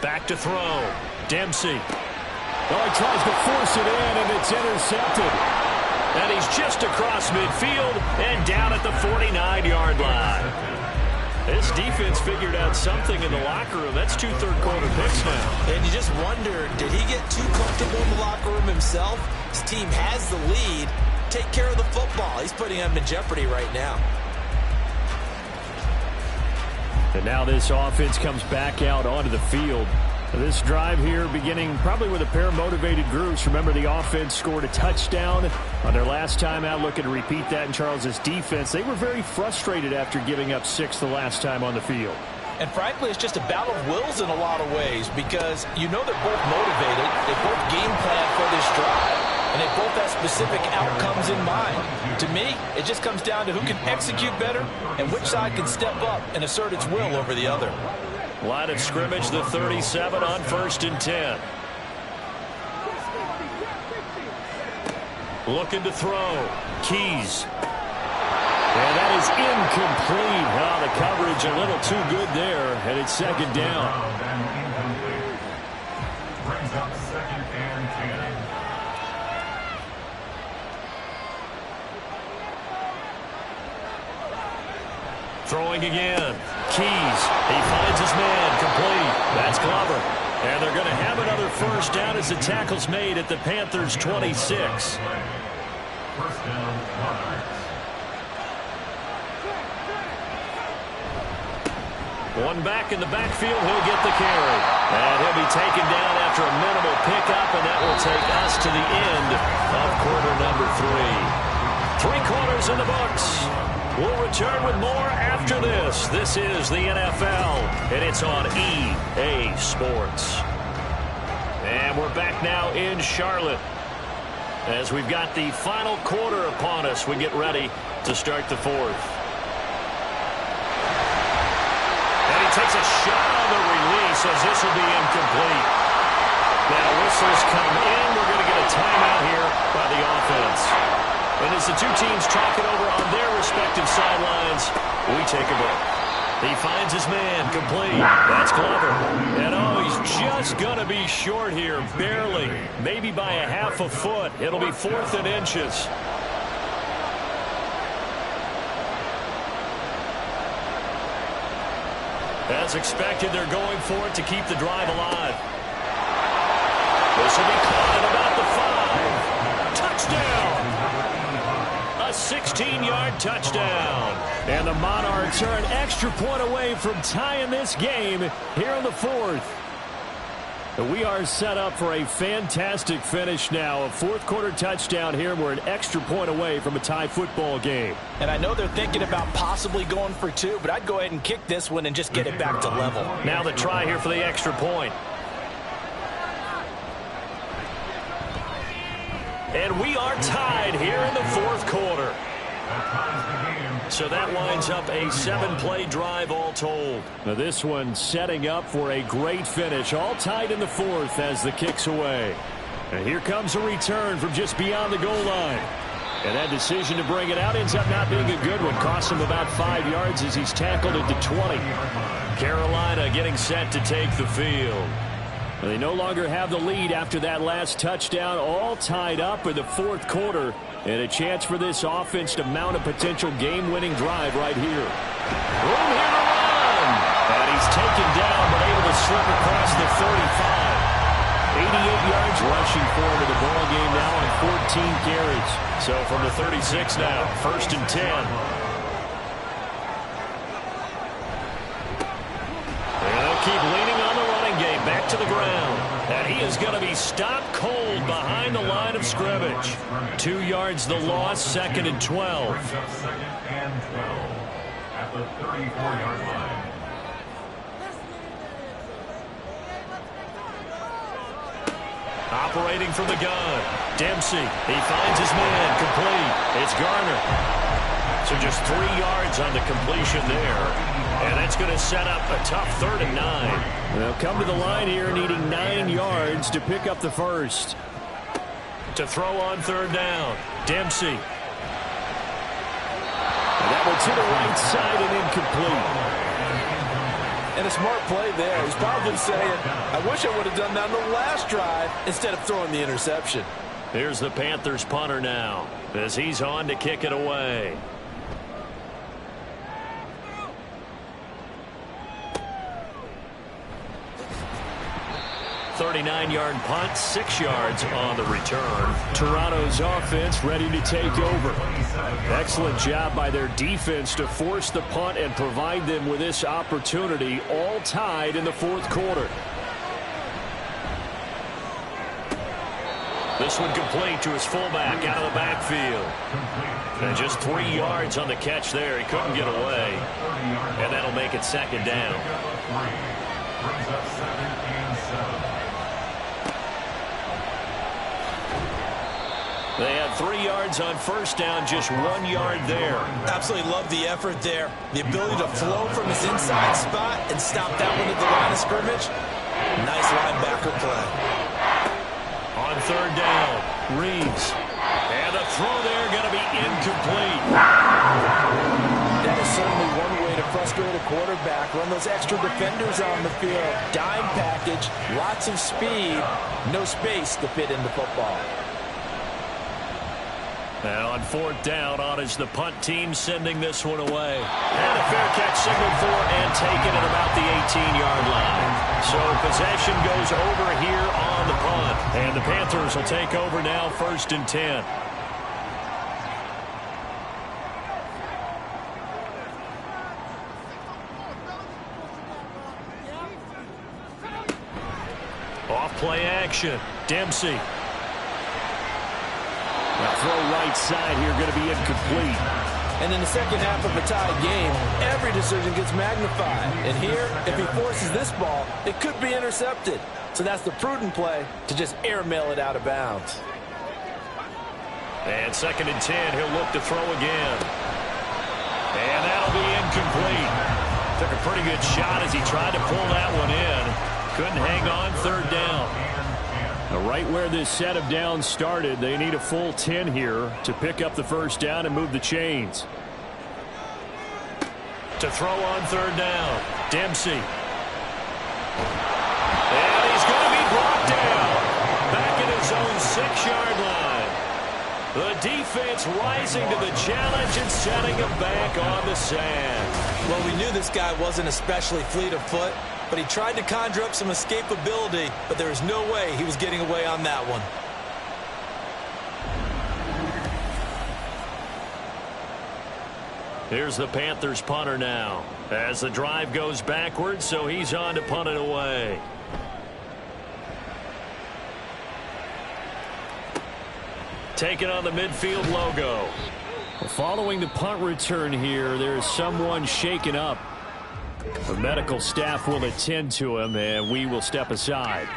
Back to throw. Dempsey. Oh, he tries to force it in, and it's intercepted. And he's just across midfield and down at the 49-yard line. This defense figured out something in the locker room. That's 2 third-quarter picks now. And you just wonder, did he get too comfortable in the locker room himself? His team has the lead. Take care of the football. He's putting them in jeopardy right now. And now this offense comes back out onto the field. This drive here beginning probably with a pair of motivated groups. Remember, the offense scored a touchdown on their last time out. Looking to repeat that in Charles's defense. They were very frustrated after giving up 6 the last time on the field. And frankly, it's just a battle of wills in a lot of ways because you know they're both motivated. They both game plan for this drive. And they both have specific outcomes in mind. To me, it just comes down to who can execute better and which side can step up and assert its will over the other. Line of scrimmage, the 37 on 1st and 10. Looking to throw. Keys. And that is incomplete. Oh, the coverage a little too good there, and it's 2nd down. Brings up 2nd and 10. Throwing again. Keys. He finds his man. Complete. That's Glover. And they're going to have another 1st down as the tackle's made at the Panthers' 26. 1st down, Monarch. One back in the backfield. He'll get the carry. And he'll be taken down after a minimal pickup, and that will take us to the end of quarter number 3. 3 quarters in the books. We'll return with more after this. This is the NFL, and it's on EA Sports. And we're back now in Charlotte as we've got the final quarter upon us. We get ready to start the 4th. And he takes a shot on the release as this will be incomplete. Now whistles come in. We're going to get a timeout here by the offense. And as the 2 teams talk it over on their respective sidelines, we take a break. He finds his man, complete. That's Glover. And oh, he's just going to be short here, barely. Maybe by a half a foot. It'll be 4th and inches. As expected, they're going for it to keep the drive alive. This will be caught at about the 5. Touchdown! 16-yard touchdown. And the Monarchs are an extra point away from tying this game here in the 4th. We are set up for a fantastic finish now. A 4th quarter touchdown here. We're an extra point away from a tie football game. And I know they're thinking about possibly going for 2, but I'd go ahead and kick this one and just get it back to level. Now the try here for the extra point. And we are tied here in the 4th quarter. So that winds up a 7-play drive all told. Now this one setting up for a great finish. All tied in the 4th as the kick's away. And here comes a return from just beyond the goal line. And that decision to bring it out ends up not being a good one. Costs him about 5 yards as he's tackled at the 20. Carolina getting set to take the field. They no longer have the lead after that last touchdown, all tied up in the 4th quarter, and a chance for this offense to mount a potential game-winning drive right here. Room here to run, and he's taken down but able to slip across the 35. 88 yards rushing for him in the ball game now on 14 carries. So from the 36 now, 1st and 10. And they'll keep leaning on the running game back to the ground. And he is going to be stopped cold behind the line of scrimmage. 2 yards the loss, 2nd and 12. 2nd and 12 at the 34-yard line. Operating from the gun. Dempsey. He finds his man. Complete. It's Garner. So just 3 yards on the completion there. And that's going to set up a tough 3rd and 9. They'll come to the line here needing 9 yards to pick up the first. To throw on 3rd down. Dempsey. And that one to the right side and incomplete. And a smart play there. He's probably saying, I wish I would have done that on the last drive instead of throwing the interception. Here's the Panthers punter now as he's on to kick it away. 39-yard punt, 6 yards on the return. Toronto's offense ready to take over. Excellent job by their defense to force the punt and provide them with this opportunity, all tied in the fourth quarter. This one complete to his fullback out of the backfield. And just 3 yards on the catch there. He couldn't get away. And that'll make it second down. Brings up 2nd and 7. They had 3 yards on first down, just 1 yard there. Absolutely love the effort there. The ability to flow from his inside spot and stop that one at the line of scrimmage. Nice linebacker play. On third down, Reeves. And the throw there going to be incomplete. That is certainly one way to frustrate a quarterback. Run those extra defenders on the field. Dime package, lots of speed, no space to fit in the football. And on fourth down, on is the punt team sending this one away. And a fair catch signaled for and taken at about the 18-yard line. So possession goes over here on the punt. And the Panthers will take over now, 1st and 10. Off play action. Dempsey. Now throw right side here, going to be incomplete. And in the second half of a tied game, every decision gets magnified. And here, if he forces this ball, it could be intercepted. So that's the prudent play to just airmail it out of bounds. And 2nd and 10, he'll look to throw again. And that'll be incomplete. Took a pretty good shot as he tried to pull that one in. Couldn't hang on, 3rd down. Right where this set of downs started, they need a full 10 here to pick up the first down and move the chains. To throw on 3rd down, Dempsey. And he's going to be brought down. Back at his own 6-yard line. The defense rising to the challenge and setting him back on the sand. Well, we knew this guy wasn't especially fleet of foot, but he tried to conjure up some escapability, but there was no way he was getting away on that one. Here's the Panthers punter now as the drive goes backwards, so he's on to punt it away. Taking on the midfield logo. Following the punt return here, there's someone shaken up. The medical staff will attend to him, and we will step aside.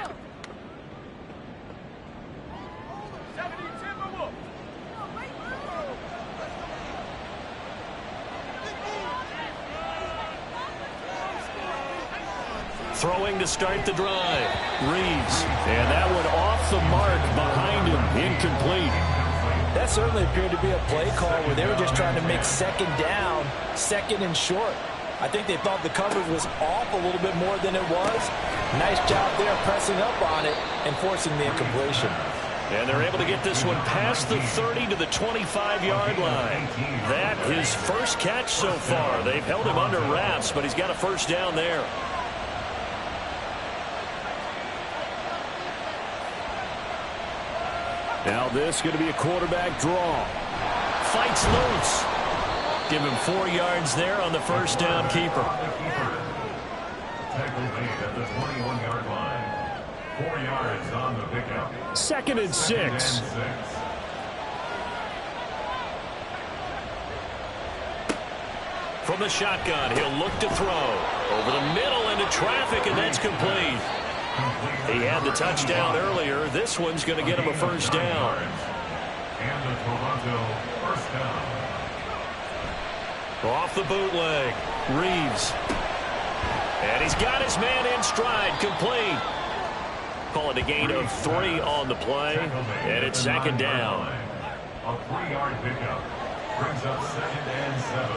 Throwing to start the drive. Reeves. And that one off the mark behind him. Incomplete. That certainly appeared to be a play call where they were just trying to make 2nd down, 2nd and short. I think they thought the coverage was off a little bit more than it was. Nice job there pressing up on it and forcing the incompletion. And they're able to get this one past the 30 to the 25-yard line. That his first catch so far. They've held him under wraps, but he's got a first down there. Now this is going to be a quarterback draw. Fights loose. Give him 4 yards there on the first down keeper. Tackle made at the 21-yard line. 4 yards on the pickup. 2nd and 6. From the shotgun, he'll look to throw. Over the middle into traffic, and that's complete. He had the touchdown earlier. This one's going to get him a first down. And the Toronto first down. Off the bootleg, Reeves. And he's got his man in stride, complete. Call it a gain of 3 on the play, and it's 2nd down. A 3-yard pickup brings up 2nd and 7.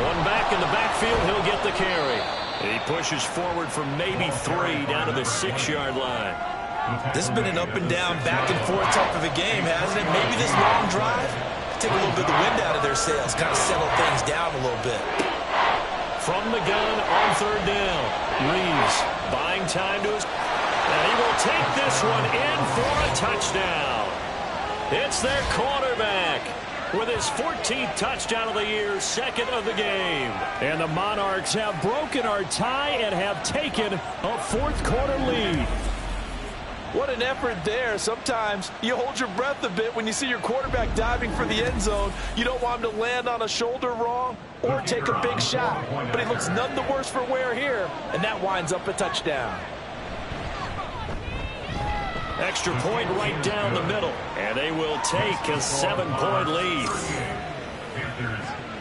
One back in the backfield, he'll get the carry. He pushes forward for maybe 3 down to the 6-yard line. This has been an up and down, back and forth type of a game, hasn't it? Maybe this long drive, take a little bit of the wind out of their sails, kind of settle things down a little bit. From the gun on 3rd down, Reeves buying time to his... And he will take this one in for a touchdown. It's their quarterback with his 14th touchdown of the year, 2nd of the game. And the Monarchs have broken our tie and have taken a 4th quarter lead. What an effort there. Sometimes you hold your breath a bit when you see your quarterback diving for the end zone. You don't want him to land on a shoulder wrong or take a big shot. But he looks none the worse for wear here, and that winds up a touchdown. Extra point right down the middle, and they will take a 7-point lead.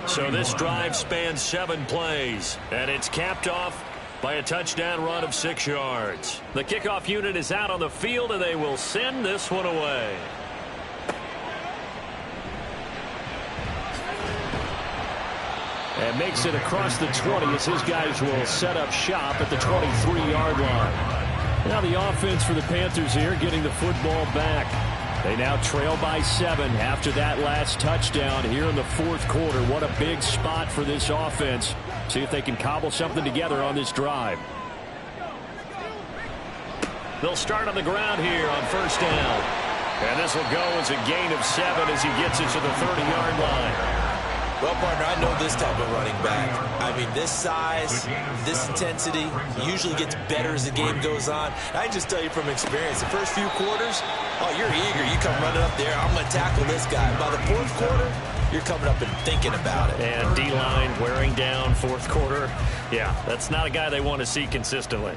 So this drive spans 7 plays, and it's capped off by a touchdown run of 6 yards. The kickoff unit is out on the field, and they will send this one away. And makes it across the 20 as his guys will set up shop at the 23-yard line. Now the offense for the Panthers here getting the football back. They now trail by 7 after that last touchdown here in the 4th quarter. What a big spot for this offense. See if they can cobble something together on this drive. They'll start on the ground here on 1st down. And this will go as a gain of 7 as he gets it to the 30-yard line. Well, partner, I know this type of running back. I mean, this size, this intensity usually gets better as the game goes on. I can just tell you from experience, the first few quarters, oh, you're eager. You come running up there, I'm going to tackle this guy. By the 4th quarter, you're coming up and thinking about it. And D-line wearing down 4th quarter. Yeah, that's not a guy they want to see consistently.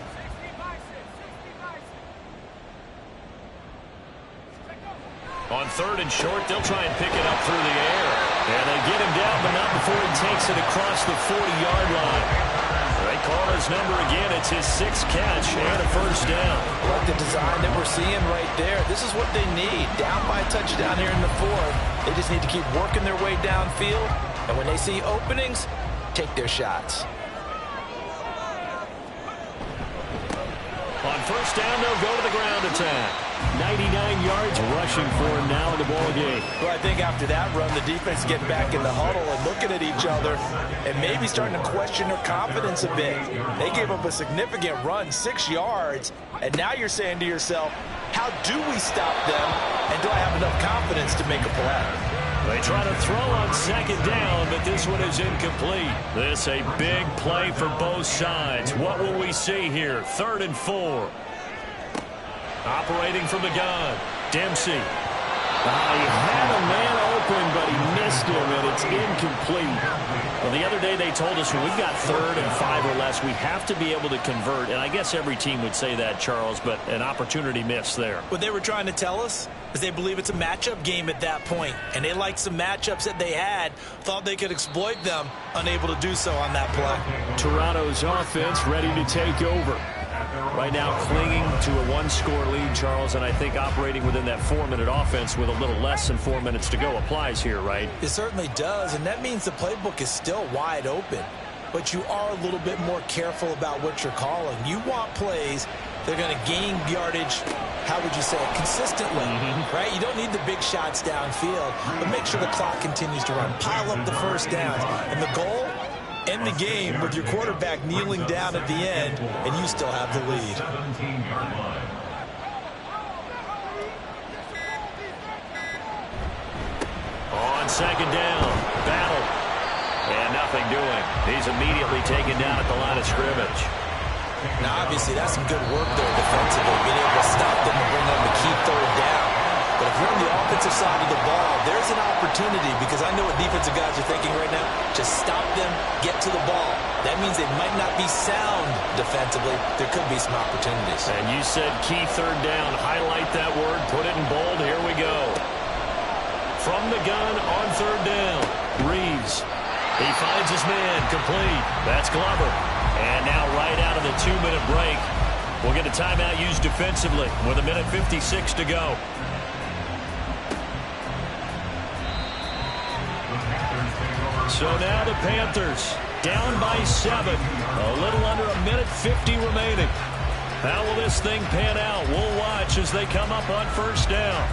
On 3rd and short, they'll try and pick it up through the air. And they get him down, but not before he takes it across the 40-yard line. They call his number again. It's his 6th catch and a 1st down. I like the design that we're seeing right there. This is what they need. Down by a touchdown here in the 4th. They just need to keep working their way downfield. And when they see openings, take their shots. On 1st down, they'll go to the ground attack. 99 yards rushing for him now in the ball game. Well, I think after that run, the defense getting back in the huddle and looking at each other and maybe starting to question their confidence a bit. They gave up a significant run, 6 yards, and now you're saying to yourself, how do we stop them, and do I have enough confidence to make a play? They try to throw on 2nd down, but this one is incomplete. This a big play for both sides. What will we see here? 3rd and 4. Operating from the gun, Dempsey. He had a man open, but he missed him, and it's incomplete. Well, the other day they told us when we've got 3rd and 5 or less, we have to be able to convert. And I guess every team would say that, Charles, but an opportunity missed there. What they were trying to tell us is they believe it's a matchup game at that point, and they liked some matchups that they had, thought they could exploit them, unable to do so on that play. Toronto's offense ready to take over. Right now clinging to a 1-score lead, Charles, and I think operating within that 4-minute offense with a little less than 4 minutes to go applies here, right? It certainly does, and that means the playbook is still wide open. But you are a little bit more careful about what you're calling. You want plays that are going to gain yardage, how would you say it, consistently, right? You don't need the big shots downfield, but make sure the clock continues to run. Pile up the 1st downs, and the goal, end the game with your quarterback kneeling down at the end, and you still have the lead. On 2nd down, battle, and nothing doing. He's immediately taken down at the line of scrimmage. Now, obviously, that's some good work there defensively, being able to stop them and bring them the key 3rd down. But if you're on the offensive side of the ball, there's an opportunity, because I know what defensive guys are thinking right now. Just stop them, get to the ball. That means they might not be sound defensively. There could be some opportunities. And you said key 3rd down. Highlight that word. Put it in bold. Here we go. From the gun on 3rd down. Reeves. He finds his man. Complete. That's Glover. And now right out of the 2-minute break, we'll get a timeout used defensively with 1:56 to go. So now the Panthers down by 7. A little under a minute 50 remaining. How will this thing pan out? We'll watch as they come up on first down.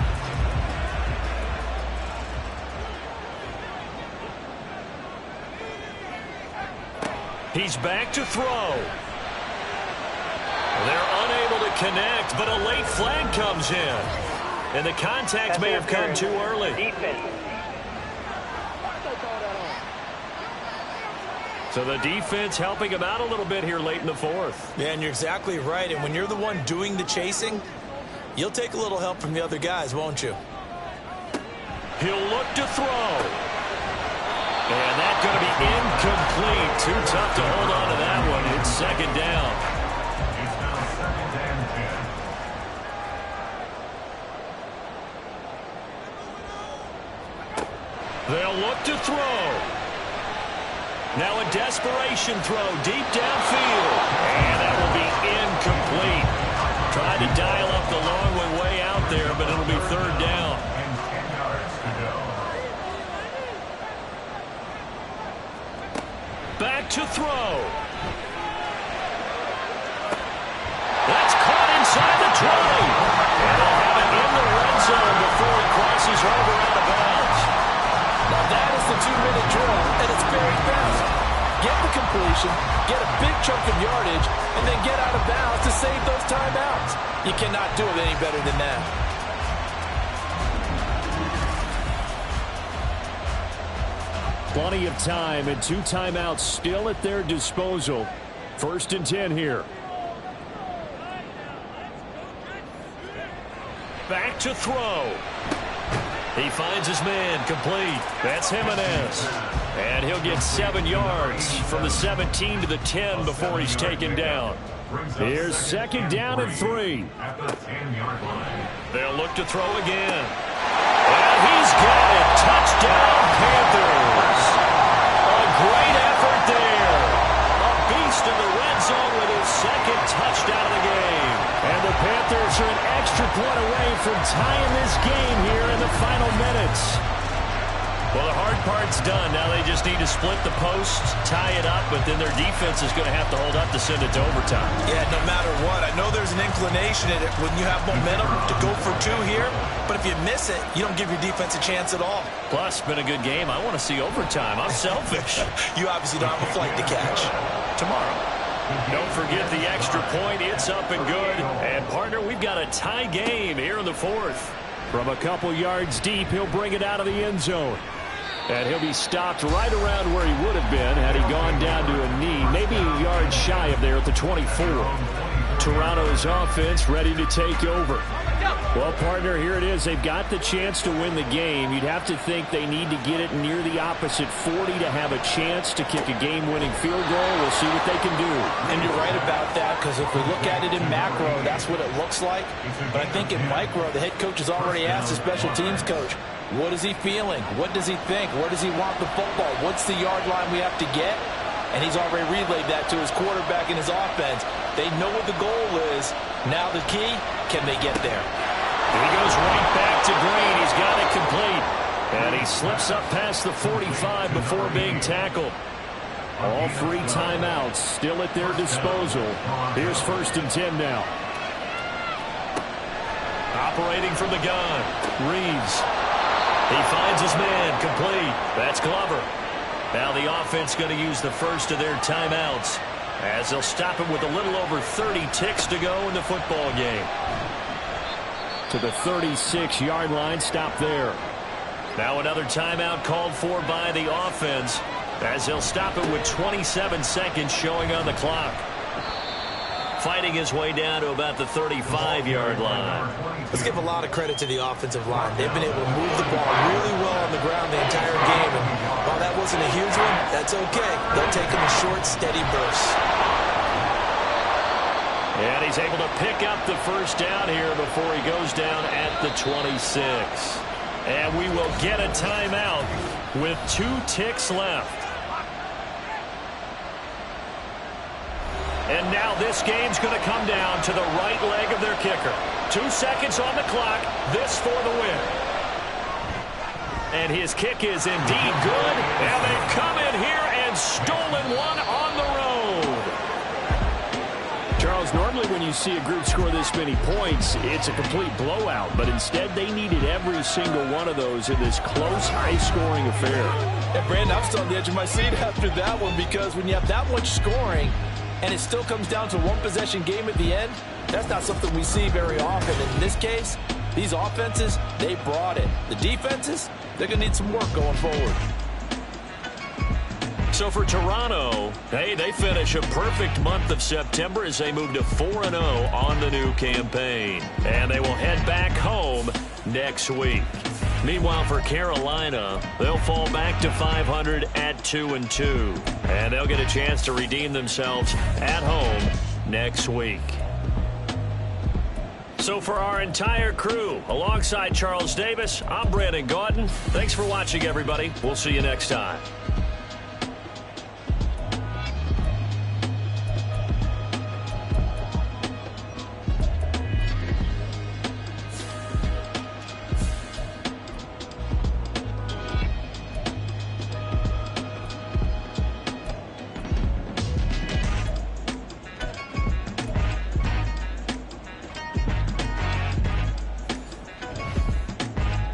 He's back to throw. They're unable to connect, but a late flag comes in. And the contact may have come too early. Defense. So the defense helping him out a little bit here late in the fourth. Yeah, and you're exactly right. And when you're the one doing the chasing, you'll take a little help from the other guys, won't you? He'll look to throw. And that's going to be incomplete. Too tough to hold on to that one. It's second down. It's now second and 10. They'll look to throw. Now a desperation throw deep downfield. And that will be incomplete. Tried to dial up the long one way out there, but it'll be third down. And 10 yards to go. Back to throw. That's caught inside the 20. And they'll have it in the red zone before he crosses over out of bounds. Now that is the 2-minute drill, and it's very fast. Get the completion, get a big chunk of yardage, and then get out of bounds to save those timeouts. You cannot do it any better than that. Plenty of time and 2 timeouts still at their disposal. First and 10 here. Back to throw. He finds his man complete. That's Jimenez. And he'll get 7 yards from the 17 to the 10 before he's taken down. Here's second down and 3. At the 10-yard line. They'll look to throw again. And he's got it. Touchdown, Panthers. A great effort there. A beast in the red zone with his second touchdown of the game. And the Panthers are an extra point away from tying this game here in the final minutes. Well, the hard part's done. Now they just need to split the post, tie it up, but then their defense is going to have to hold up to send it to overtime. Yeah, no matter what. I know there's an inclination in it when you have momentum to go for 2 here, but if you miss it, you don't give your defense a chance at all. Plus, it's been a good game. I want to see overtime. I'm selfish. You obviously don't have a flight to catch. Tomorrow. Don't forget the extra point. It's up and good. And, partner, we've got a tie game here in the fourth. From a couple yards deep, he'll bring it out of the end zone. And he'll be stopped right around where he would have been had he gone down to a knee, maybe a yard shy of there at the 24. Toronto's offense ready to take over. Well, partner, here it is. They've got the chance to win the game. You'd have to think they need to get it near the opposite 40 to have a chance to kick a game-winning field goal. We'll see what they can do. And you're right about that, because if we look at it in macro, that's what it looks like. But I think in micro, the head coach has already asked the special teams coach, what is he feeling? What does he think? Where does he want the football? What's the yard line we have to get? And he's already relayed that to his quarterback and his offense. They know what the goal is. Now the key, can they get there? He goes right back to Green. He's got it complete. And he slips up past the 45 before being tackled. All 3 timeouts still at their disposal. Here's first and 10 now. Operating from the gun, Reeves. He finds his man complete. That's Glover. Now the offense going to use the first of their timeouts as they'll stop it with a little over 30 ticks to go in the football game. To the 36-yard line, stop there. Now another timeout called for by the offense as they'll stop it with 27 seconds showing on the clock. Fighting his way down to about the 35-yard line. Let's give a lot of credit to the offensive line. They've been able to move the ball really well on the ground the entire game. And while that wasn't a huge one, that's okay. They'll take them in short, steady bursts. And he's able to pick up the first down here before he goes down at the 26. And we will get a timeout with 2 ticks left. And now this game's going to come down to the right leg of their kicker. 2 seconds on the clock. This for the win. And his kick is indeed good. And they've come in here and stolen one on the road. Charles, normally when you see a group score this many points, it's a complete blowout. But instead, they needed every single one of those in this close, high-scoring affair. And Brandon, I'm still on the edge of my seat after that one, because when you have that much scoring and it still comes down to one possession game at the end, that's not something we see very often. And in this case, these offenses, they brought it. The defenses, they're going to need some work going forward. So for Toronto, hey, they finish a perfect month of September as they move to 4-0 on the new campaign. And they will head back home next week. Meanwhile, for Carolina, they'll fall back to 500 at 2-2. And they'll get a chance to redeem themselves at home next week. So for our entire crew, alongside Charles Davis, I'm Brandon Gaudin. Thanks for watching, everybody. We'll see you next time.